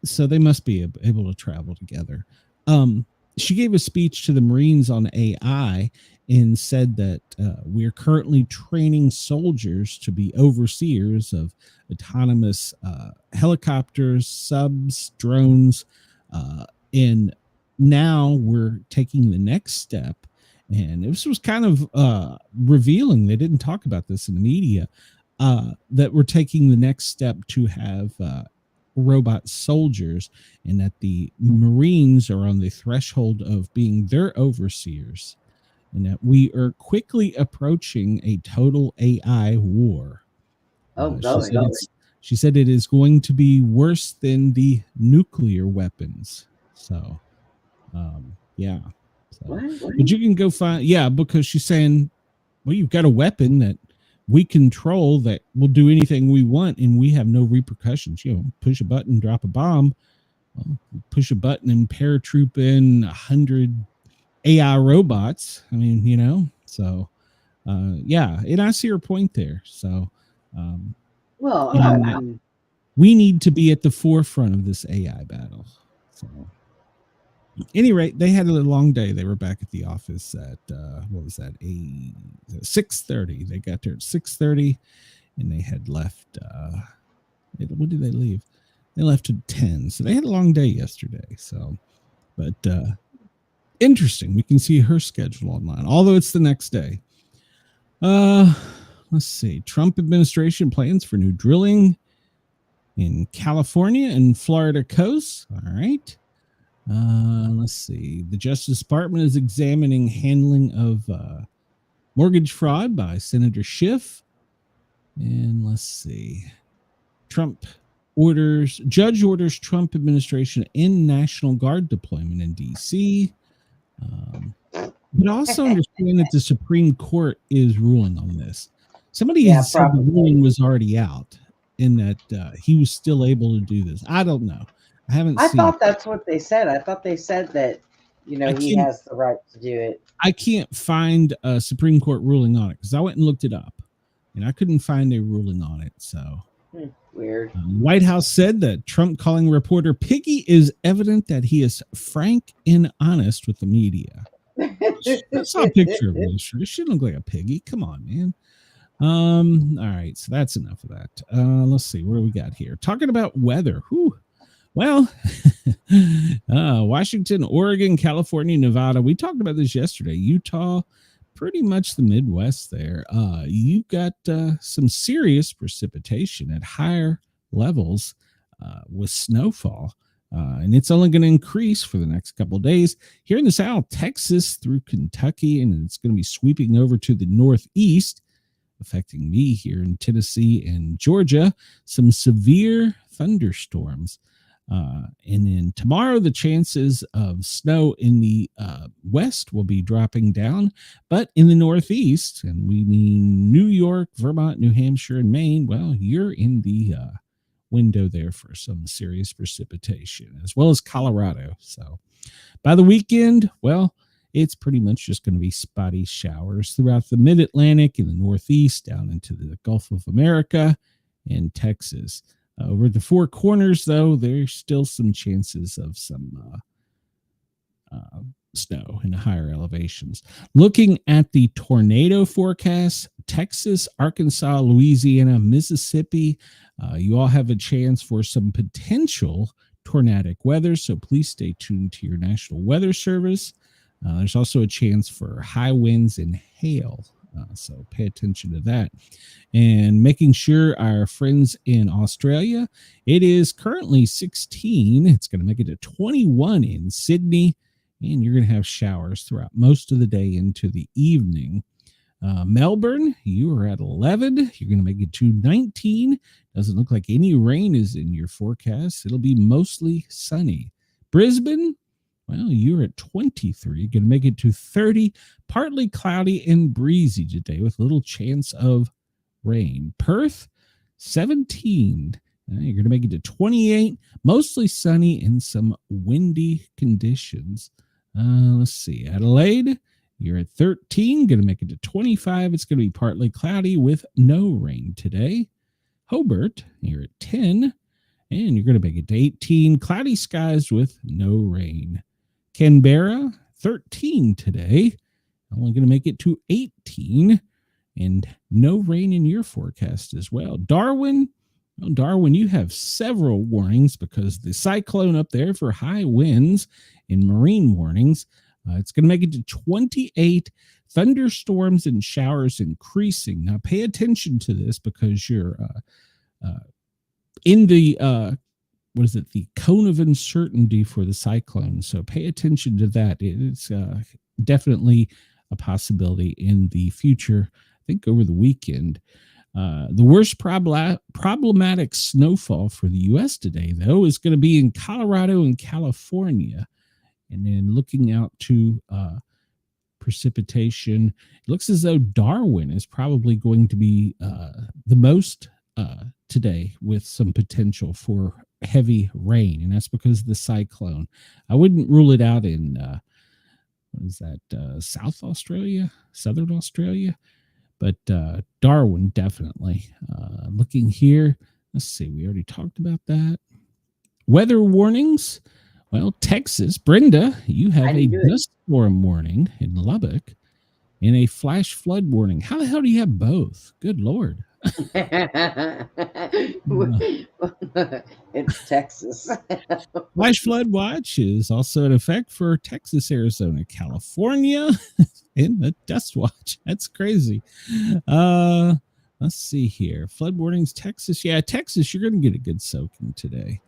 So they must be able to travel together. She gave a speech to the Marines on AI and said that we are currently training soldiers to be overseers of autonomous helicopters, subs, drones, and now we're taking the next step. And this was kind of revealing. They didn't talk about this in the media. That we're taking the next step to have robot soldiers, and that the Marines are on the threshold of being their overseers, and that we are quickly approaching a total AI war. She said it is going to be worse than the nuclear weapons. So, yeah. So, but you can go find, because she's saying, well, you've got a weapon that we control that will do anything we want, and we have no repercussions. Push a button, drop a bomb, push a button and paratroop in 100 AI robots. I mean, so and I see her point there. So, we need to be at the forefront of this AI battle. So, at any rate, they had a long day. They were back at the office at 6:30. They got there at 6:30, and they had left. When did they leave? They left at 10. So they had a long day yesterday. So, but interesting. We can see her schedule online, although it's the next day. Let's see. Trump administration plans for new drilling in California and Florida coast. All right. Let's see. The Justice Department is examining handling of mortgage fraud by Senator Schiff. And let's see. Trump Judge orders Trump administration in National Guard deployment in D.C. But also understand that the Supreme Court is ruling on this. Somebody had said the ruling was already out and that he was still able to do this. I don't know. I haven't seen. I thought that's what they said. I thought they said that, he has the right to do it. I can't find a Supreme Court ruling on it because I went and looked it up and I couldn't find a ruling on it. So weird. White House said that Trump calling reporter Piggy is evident that he is frank and honest with the media. I saw a picture of this. She looked like a piggy. Come on, man. All right, so that's enough of that. Let's see where we got here. Talking about weather. Whew. Well, Washington, Oregon, California, Nevada. We talked about this yesterday. Utah, pretty much the Midwest there. You've got some serious precipitation at higher levels with snowfall. And it's only going to increase for the next couple of days. Here in the South, Texas through Kentucky, and it's going to be sweeping over to the Northeast, affecting me here in Tennessee and Georgia. Some severe thunderstorms. And then tomorrow, the chances of snow in the west will be dropping down. But in the Northeast, and we mean New York, Vermont, New Hampshire, and Maine, well, you're in the window there for some serious precipitation, as well as Colorado. So by the weekend, well, it's pretty much just going to be spotty showers throughout the mid-Atlantic and the Northeast down into the Gulf of America and Texas. Over the Four Corners, though, there's still some chances of some snow in higher elevations. Looking at the tornado forecast, Texas, Arkansas, Louisiana, Mississippi, you all have a chance for some potential tornadic weather, so please stay tuned to your National Weather Service. There's also a chance for high winds and hail, so pay attention to that. And making sure our friends in Australia, it is currently 16. It's going to make it to 21 in Sydney, and you're going to have showers throughout most of the day into the evening. Melbourne, you are at 11. You're going to make it to 19. Doesn't look like any rain is in your forecast. It'll be mostly sunny. Brisbane, well, you're at 23. You're going to make it to 30. Partly cloudy and breezy today with little chance of rain. Perth, 17. You're going to make it to 28. Mostly sunny and some windy conditions. Let's see. Adelaide, you're at 13, going to make it to 25. It's going to be partly cloudy with no rain today. Hobart, you're at 10, and you're going to make it to 18. Cloudy skies with no rain. Canberra, 13 today. Only going to make it to 18, and no rain in your forecast as well. Darwin, you have several warnings because the cyclone up there for high winds and marine warnings. It's going to make it to 28. Thunderstorms and showers increasing. Now, pay attention to this because you're in the, the cone of uncertainty for the cyclone. So pay attention to that. It's definitely a possibility in the future. I think over the weekend. The worst problematic snowfall for the U.S. today, though, is going to be in Colorado and California. And then looking out to precipitation, it looks as though Darwin is probably going to be the most today with some potential for heavy rain. And that's because of the cyclone. I wouldn't rule it out in, Southern Australia. But Darwin, definitely. Looking here, let's see, we already talked about that. Weather warnings. Well, Texas, Brenda, you have a dust storm warning in Lubbock and a flash flood warning. How the hell do you have both? Good Lord. It's Texas. Flash flood watch is also in effect for Texas, Arizona, California, and the dust watch. That's crazy. Let's see here. Flood warnings, Texas. Yeah, Texas, you're going to get a good soaking today.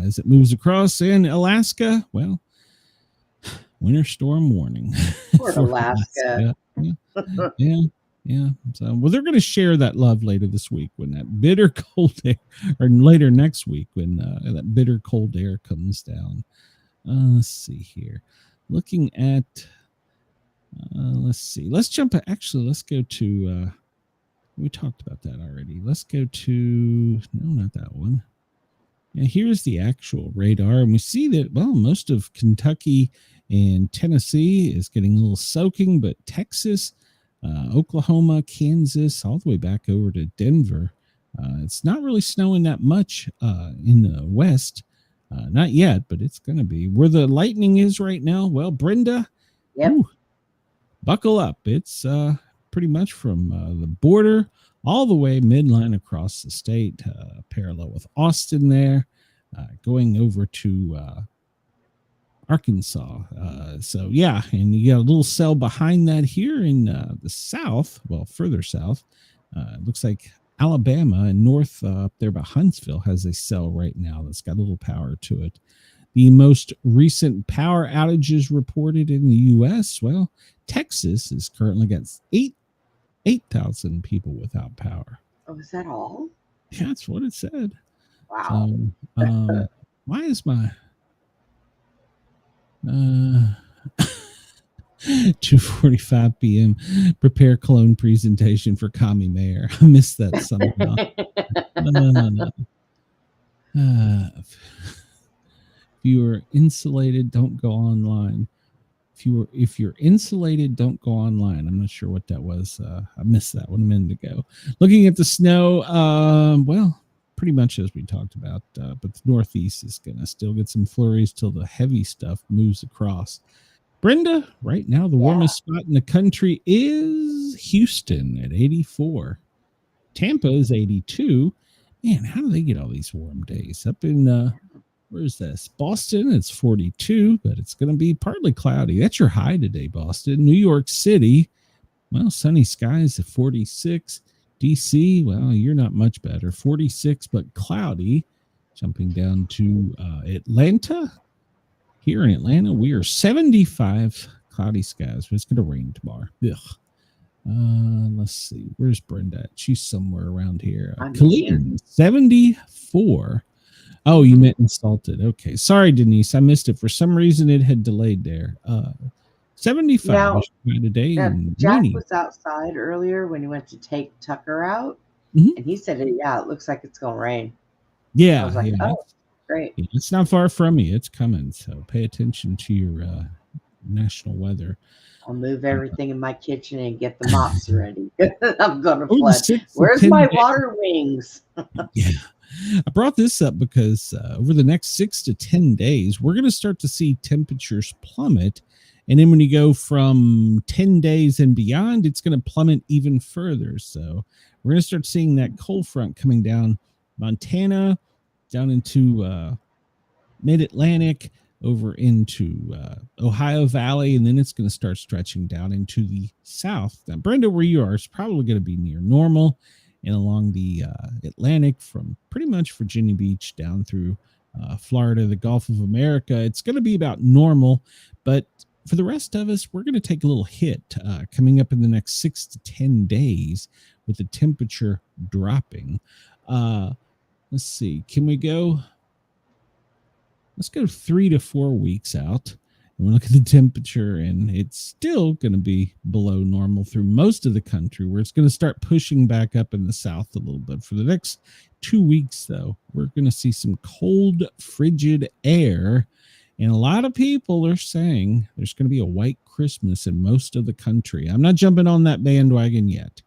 As it moves across in Alaska, well, winter storm warning. For Alaska. Yeah. Yeah. So, well, they're going to share that love later this week when that bitter cold air, or later next week when that bitter cold air comes down. Let's see here. Looking at, let's see. Let's jump. Actually, let's go to, we talked about that already. Let's go to, no, not that one. Yeah, here's the actual radar. And we see that, well, most of Kentucky and Tennessee is getting a little soaking, but Texas, Oklahoma, Kansas, all the way back over to Denver. It's not really snowing that much in the west. Not yet, but it's going to be. Where the lightning is right now, well, Brenda, ooh, buckle up. It's pretty much from the border all the way midline across the state, parallel with Austin there, going over to Arkansas. So yeah, and you got a little cell behind that here in the south, well, further south. It looks like Alabama and north up there by Huntsville has a cell right now that's got a little power to it. The most recent power outages reported in the U.S., well, Texas has currently got 8,000 people without power. Oh, is that all? Yeah, that's what it said. Wow. So, why is my 2:45 p.m. prepare clone presentation for commie mayor? I missed that somehow. If you are insulated, don't go online. If you're insulated, don't go online. I'm not sure what that was. I missed that one a minute ago. Looking at the snow, well, pretty much as we talked about, but the Northeast is going to still get some flurries till the heavy stuff moves across. Brenda, right now, the warmest spot in the country is Houston at 84. Tampa is 82. Man, how do they get all these warm days? Up in, where's this? Boston, it's 42, but it's going to be partly cloudy. That's your high today, Boston. New York City, well, sunny skies at 46. DC, well, you're not much better. 46, but cloudy. Jumping down to Atlanta. Here in Atlanta, we are 75, cloudy skies, but it's going to rain tomorrow. Ugh. Let's see. Where's Brenda at? She's somewhere around here. Cleveland, 74. Oh, you meant insulted. Okay. Sorry, Denise. I missed it. For some reason, it had delayed there. 75 now, today. Jack was outside earlier when he went to take Tucker out, and he said, yeah, it looks like it's going to rain. Yeah. I was like, yeah. oh, great. Yeah, it's not far from you. It's coming. So pay attention to your national weather. I'll move everything in my kitchen and get the mops ready. I'm going to Over flood. Where's my water wings? Yeah. I brought this up because over the next 6 to 10 days, we're going to start to see temperatures plummet. And then when you go from 10 days and beyond, it's going to plummet even further. So we're going to start seeing that cold front coming down Montana, down into mid-Atlantic, over into Ohio Valley, and then it's going to start stretching down into the south. Now, Brenda, where you are, is probably going to be near normal, and along the Atlantic from pretty much Virginia Beach down through Florida, the Gulf of America, it's going to be about normal. But for the rest of us, we're going to take a little hit coming up in the next 6 to 10 days with the temperature dropping. Let's see. Can we go? Let's go 3 to 4 weeks out. And we look at the temperature, and it's still going to be below normal through most of the country, where it's going to start pushing back up in the south a little bit. For the next 2 weeks, though, we're going to see some cold, frigid air. And a lot of people are saying there's going to be a white Christmas in most of the country. I'm not jumping on that bandwagon yet.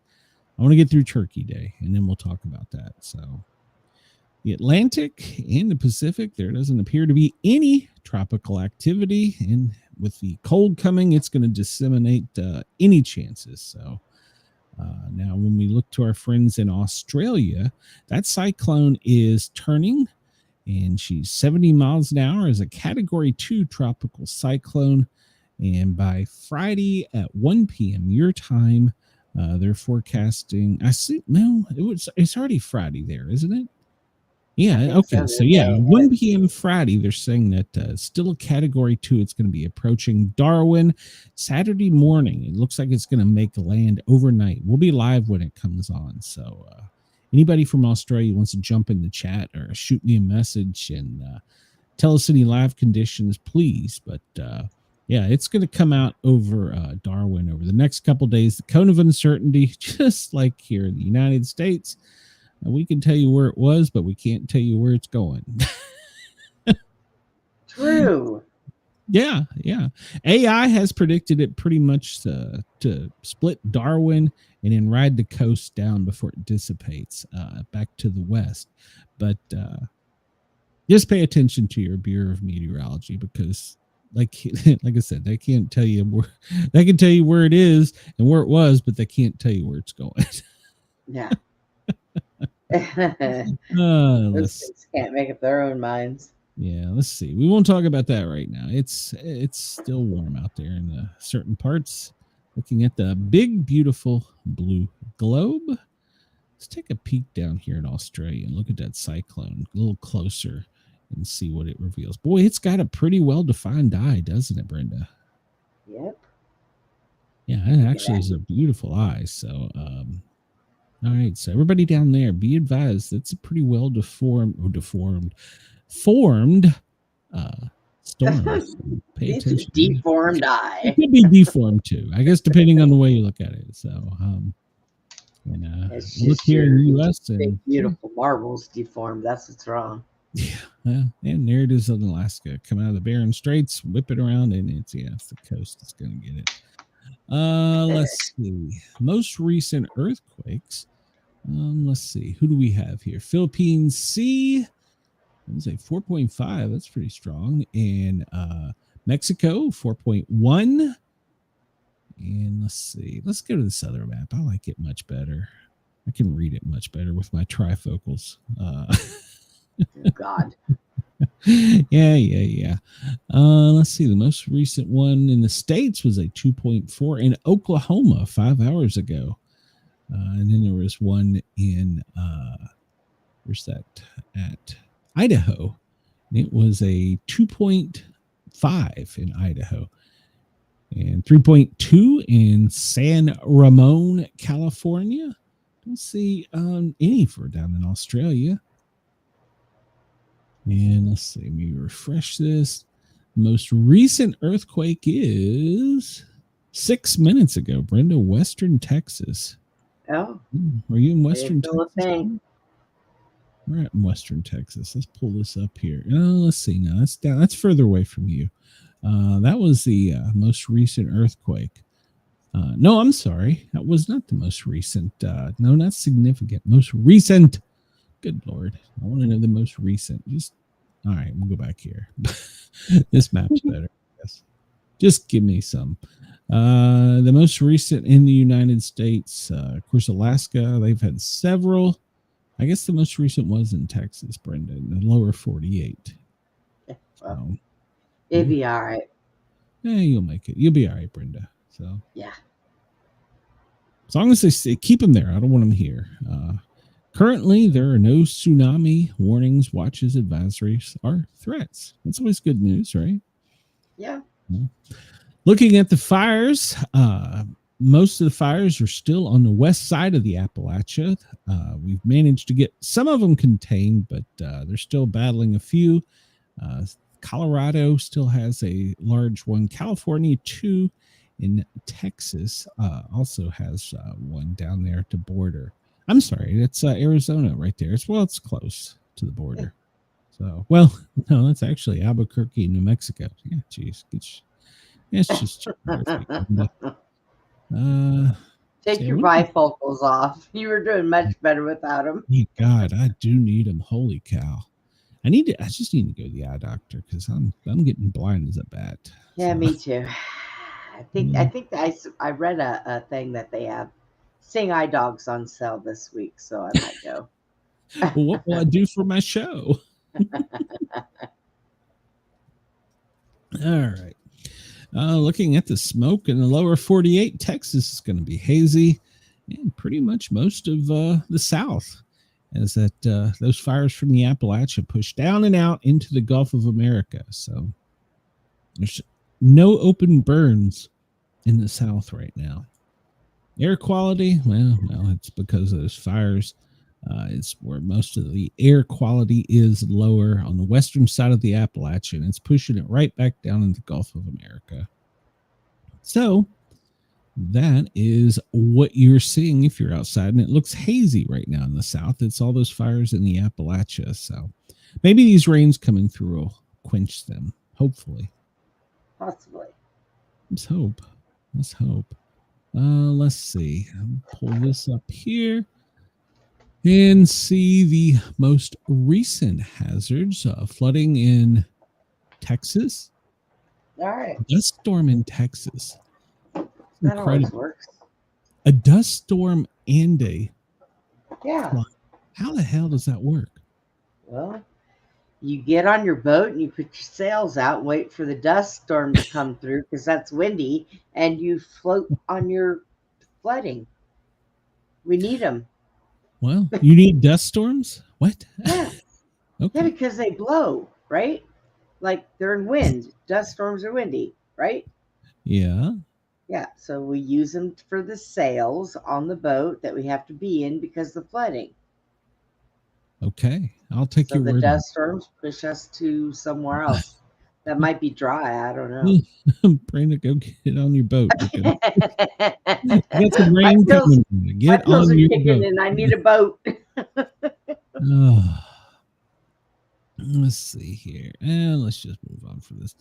I want to get through Turkey Day, and then we'll talk about that. So the Atlantic and the Pacific, there doesn't appear to be any tropical activity. And with the cold coming, it's going to disseminate any chances. So now when we look to our friends in Australia, that cyclone is turning, and she's 70 miles an hour as a Category 2 tropical cyclone. And by Friday at 1 p.m. your time, they're forecasting. It's already Friday there, isn't it? Yeah. Okay. So yeah, 1 p.m. Friday, they're saying that still a category 2. It's going to be approaching Darwin Saturday morning. It looks like it's going to make land overnight. We'll be live when it comes on. So anybody from Australia wants to jump in the chat or shoot me a message and tell us any live conditions, please. But yeah, it's going to come out over Darwin over the next couple days. The cone of uncertainty, just like here in the United States. We can tell you where it was, but we can't tell you where it's going. True. Yeah. AI has predicted it pretty much to split Darwin and then ride the coast down before it dissipates back to the west. But just pay attention to your Bureau of Meteorology because, like I said, they can't tell you where. They can tell you where it is and where it was, but they can't tell you where it's going. Yeah. Those things can't make up their own minds. Yeah, let's see. We won't talk about that right now. It's still warm out there in certain parts. Looking at the big, beautiful blue globe. Let's take a peek down here in Australia and look at that cyclone a little closer and see what it reveals. Boy, it's got a pretty well-defined eye, doesn't it, Brenda? Yep. Yeah, it actually is a beautiful eye. So, all right, so everybody down there, be advised, it's a pretty well formed storm. So pay It's a attention. deformed eye. It could be deformed too, I guess, depending on the way you look at it. So, It's look just here in the your U.S. big, and beautiful marbles deformed. That's what's wrong. yeah, and there it is in Alaska. Come out of the Bering Straits, whip it around, and it's the coast. It's going to get it. Let's see. Most recent earthquakes. Let's see. Who do we have here? Philippines Sea. It was like 4.5. That's pretty strong. And Mexico 4.1. And let's see. Let's go to this other map. I like it much better. I can read it much better with my trifocals. Oh, God. Yeah. Let's see. The most recent one in the States was a 2.4 in Oklahoma 5 hours ago. And then there was one in, where's that at? Idaho. And it was a 2.5 in Idaho. And 3.2 in San Ramon, California. Don't see any for down in Australia. And let's see, let me refresh this. Most recent earthquake is 6 minutes ago, Brenda, Western Texas. Oh. Are you in Western Texas? We're at Western Texas. Let's pull this up here. Let's see. Now that's down. That's further away from you. That was the most recent earthquake. No, I'm sorry. That was not the most recent. No, not significant. Most recent. Good Lord. I want to know the most recent. All right, we'll go back here. This map's better. Yes. Just give me some. The most recent in the United States, of course, Alaska. They've had several. I guess the most recent was in Texas, Brenda, in the lower 48. Well, it'll be all right. Yeah, you'll make it. You'll be all right, Brenda. So yeah. As long as they keep them there, I don't want them here. Currently, there are no tsunami warnings, watches, advisories, or threats. That's always good news, right? Yeah. Looking at the fires, most of the fires are still on the west side of the Appalachia. We've managed to get some of them contained, but they're still battling a few. Colorado still has a large one. California, 2 in Texas also has one down there at the border. I'm sorry, it's Arizona right there. It's close to the border. So, well, no, that's actually Albuquerque, New Mexico. Yeah, geez. It's just take your bifocals off. You were doing much better without them. Thank God, I do need them. Holy cow! I just need to go to the eye doctor because I'm getting blind as a bat. Yeah, so. Me too. I think I read a thing that they have seeing eye dogs on sale this week, so I might go. Well, what will I do for my show? All right. Looking at the smoke in the lower 48, Texas is going to be hazy, and pretty much most of the South as that those fires from the Appalachia push down and out into the Gulf of America. So there's no open burns in the South right now. Air quality, well, it's because of those fires. It's where most of the air quality is lower on the western side of the Appalachian. It's pushing it right back down into the Gulf of America. So that is what you're seeing if you're outside, and it looks hazy right now in the South. It's all those fires in the Appalachia. So maybe these rains coming through will quench them, hopefully. Possibly. Let's hope. Let's see. I'll pull this up here and see the most recent hazards. Flooding in Texas. All right. Dust storm in Texas. That always works. A dust storm and a Yeah. flood. How the hell does that work? Well, you get on your boat and you put your sails out and wait for the dust storm to come through because that's windy, and you float on your flooding. We need them. Well, you need dust storms? What? Yeah. Okay. Yeah, because they blow, right? Like they're in wind. Dust storms are windy, right? Yeah. Yeah. So we use them for the sails on the boat that we have to be in because of the flooding. Okay. I'll take So your the word. dust storms push us to somewhere else. That might be dry. I don't know. Brenda, go get on your boat. Get some My rain pills, coming. Get my pills on are your kicking boat. and I need a boat. Oh. Let's see here. And let's just move on for this.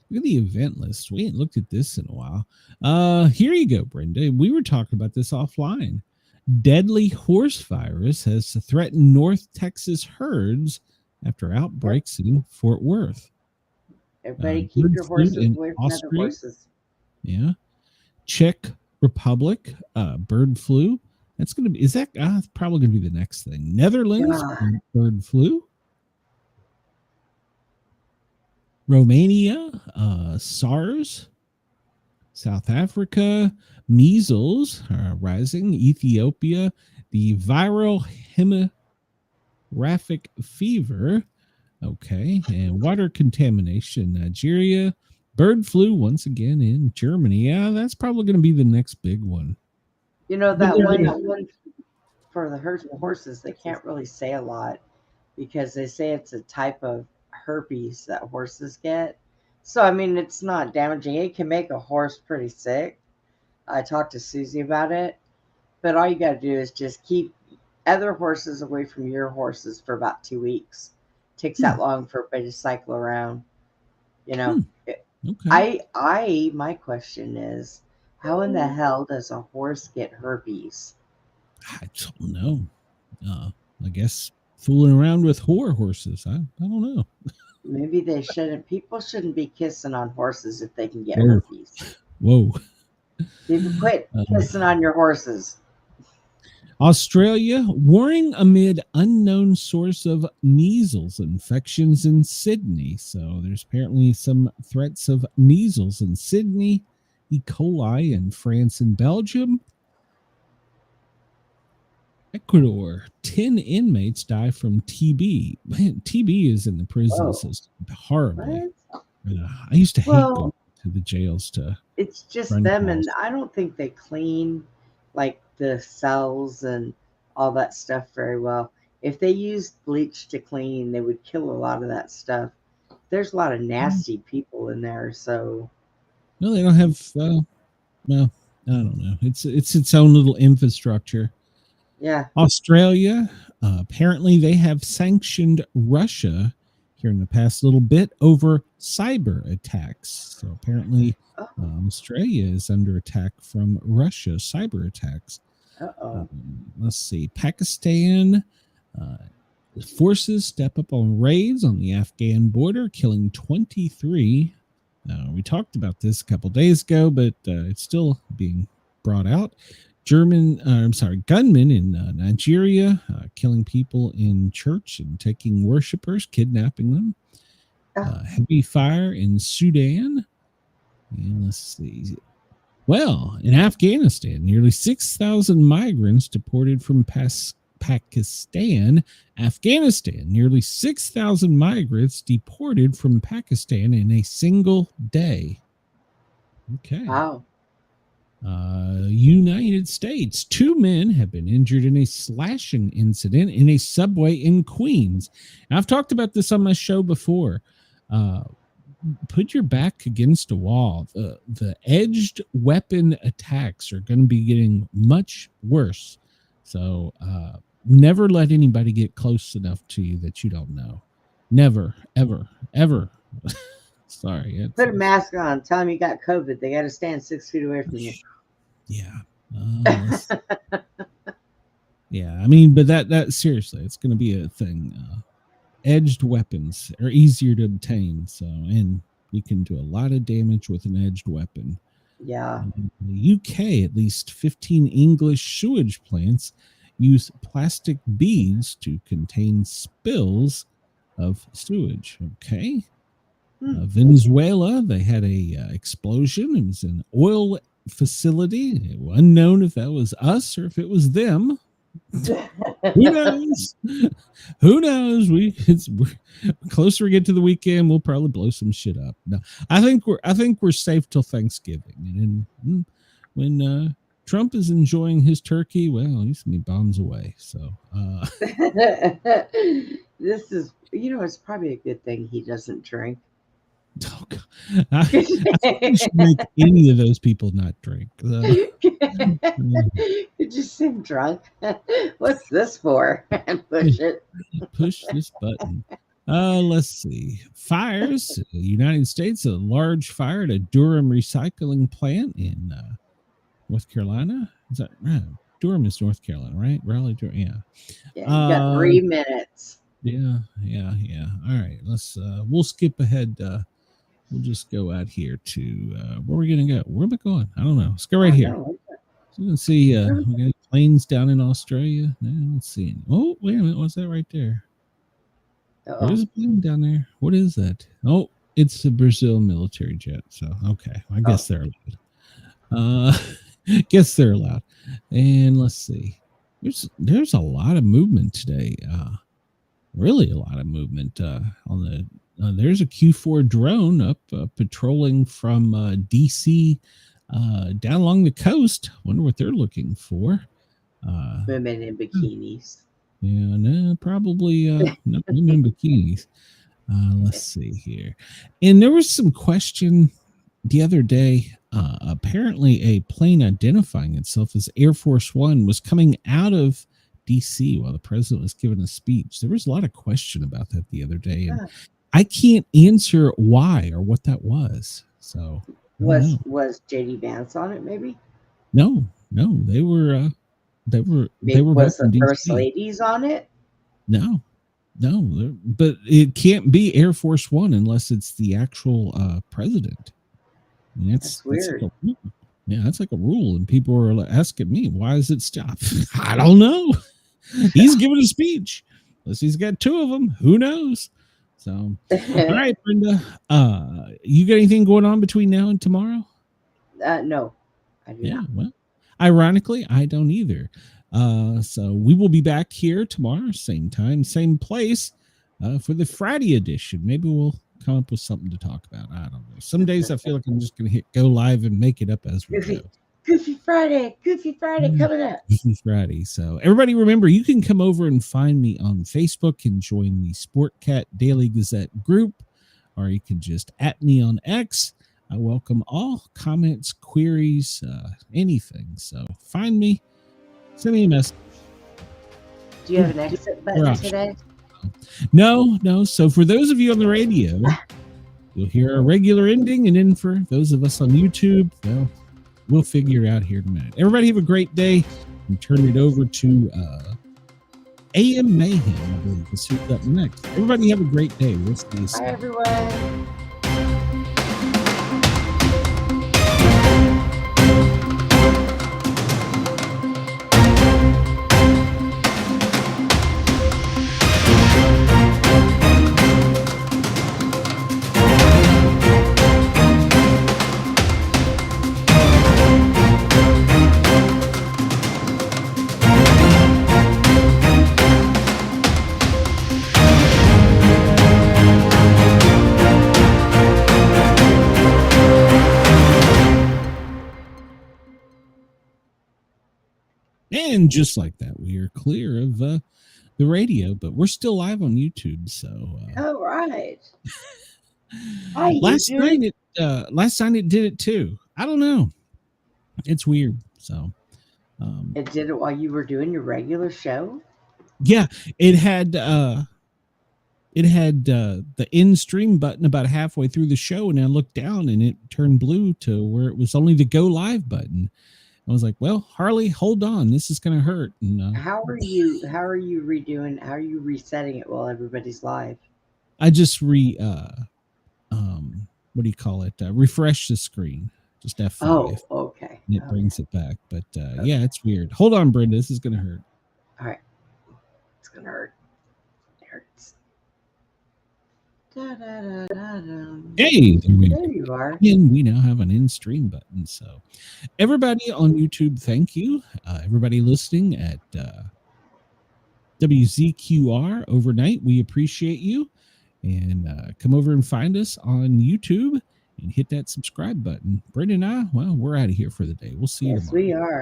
Look at the event list. We ain't looked at this in a while. Here you go, Brenda. We were talking about this offline. Deadly horse virus has threatened North Texas herds after outbreaks in Fort Worth. Everybody keep your horses away from other horses. Yeah. Czech Republic, bird flu. That's going to be, probably going to be the next thing. Netherlands, bird flu. Romania, SARS. South Africa, measles rising. Ethiopia, the viral hemorrhagic fever. Okay, and water contamination, Nigeria. Bird flu once again in Germany. Yeah, that's probably going to be the next big one. You know, that one for the horses, they can't really say a lot because they say it's a type of herpes that horses get. So, I mean, it's not damaging. It can make a horse pretty sick. I talked to Susie about it. But all you got to do is just keep other horses away from your horses for about 2 weeks. It takes that long for everybody to cycle around. You know, Okay. My question is, how in the hell does a horse get herpes? I don't know. I guess fooling around with horses. I don't know. Maybe they shouldn't. People shouldn't be kissing on horses if they can get herpes. Whoa. People quit kissing on your horses. Australia warning amid unknown source of measles infections in Sydney. So there's apparently some threats of measles in Sydney, E. coli in France and Belgium. Ecuador, 10 inmates die from TB. Man, TB is in the prison system horribly. I used to hate going to the jails It's just them, and I don't think they clean like the cells and all that stuff very well. If they used bleach to clean, they would kill a lot of that stuff. There's a lot of nasty people in there, so. No, they don't have. Well, I don't know. It's its own little infrastructure. Yeah. Australia, apparently they have sanctioned Russia here in the past little bit over cyber attacks. So apparently Australia is under attack from Russia, cyber attacks. Let's see. Pakistan forces step up on raids on the Afghan border, killing 23. We talked about this a couple days ago, but it's still being brought out. Gunmen in Nigeria, killing people in church and taking worshipers, kidnapping them. Heavy fire in Sudan. And let's see. Well, in Afghanistan, nearly 6,000 migrants deported from Pakistan, Afghanistan. Nearly 6,000 migrants deported from Pakistan in a single day. Okay. Wow. United States. 2 men have been injured in a slashing incident in a subway in Queens. Now, I've talked about this on my show before. Put your back against a wall. The edged weapon attacks are going to be getting much worse. So never let anybody get close enough to you that you don't know. Never, ever, ever. Sorry. Put a mask on. Tell them you got COVID. They got to stand 6 feet away from you. Yeah. Yeah. I mean, but that seriously, it's going to be a thing. Edged weapons are easier to obtain. So, and you can do a lot of damage with an edged weapon. Yeah. In the UK, at least 15 English sewage plants use plastic beads to contain spills of sewage. Okay. Venezuela, they had a explosion. It was an oil facility. Unknown if that was us or if it was them. Who knows? Who knows? We're closer we get to the weekend, we'll probably blow some shit up. No, I think we're safe till Thanksgiving, and when Trump is enjoying his turkey, well, he's gonna be bombs away. So this is, it's probably a good thing he doesn't drink. Oh, God. I think we should make any of those people not drink. You just seem drunk. What's this for? And push it. Push this button. Let's see. Fires. United States, a large fire at a Durham recycling plant in North Carolina. Is that right? Durham is North Carolina, right? Raleigh, Durham. Yeah. Yeah, you got 3 minutes. Yeah. All right. We'll skip ahead. We'll just go out here to where are we gonna go? Where am I going? I don't know. Let's go right here. So you can see we got planes down in Australia. Now, let's see. Oh, wait a minute. What's that right there? There's a plane down there. What is that? Oh, it's the Brazil military jet. So okay, I guess they're allowed. Guess they're allowed. And let's see. There's a lot of movement today. Really a lot of movement on the. There's a Q4 drone up patrolling from DC down along the coast. Wonder what they're looking for. Women in bikinis. Yeah, no, probably not women in bikinis. Let's see here. And there was some question the other day. Apparently, a plane identifying itself as Air Force One was coming out of DC while the president was giving a speech. There was a lot of question about that the other day, and I can't answer why or what that was. So was JD Vance on it? Maybe. No, they were. Was the first ladies on it? No, but it can't be Air Force One unless it's the actual president. I mean, that's weird. That's like a rule, and people are asking me, "Why is it stopped?" I don't know. He's giving a speech. Unless he's got 2 of them, who knows? So, all right, Brenda. You got anything going on between now and tomorrow? No, I do not. Well, ironically, I don't either. So we will be back here tomorrow, same time, same place, for the Friday edition. Maybe we'll come up with something to talk about. I don't know. Some days I feel like I'm just going to hit go live and make it up as we go. Goofy Friday coming up. Goofy Friday. So everybody remember, you can come over and find me on Facebook and join the Sportcat Daily Gazette group, or you can just @ me on X. I welcome all comments, queries, anything. So find me, send me a message. Do you have an exit button today? No. So for those of you on the radio, you'll hear a regular ending, and then for those of us on YouTube, well, we'll figure it out here in a minute. Everybody have a great day, and turn it over to AM Mayhem, I believe, is who's up next. Everybody have a great day. We'll see you soon. Bye, everyone. And just like that, we are clear of the radio, but we're still live on YouTube. So, all right. Last night it did it too. I don't know. It's weird. So, it did it while you were doing your regular show. Yeah, it had the end stream button about halfway through the show, and I looked down and it turned blue to where it was only the go live button. I was like, well, Harley, hold on, this is gonna hurt. And how are you resetting it while everybody's live? I just what do you call it? Refresh the screen. Just F5. Oh, okay. And it brings it back. But yeah, it's weird. Hold on, Brenda. This is gonna hurt. All right. It's gonna hurt. It hurts. Hey, there you are. And we now have an in-stream button. So everybody on YouTube, thank you. Everybody listening at WZQR overnight, we appreciate you. And come over and find us on YouTube and hit that subscribe button. Brenda and I, well, we're out of here for the day. We'll see you tomorrow. Yes, we are.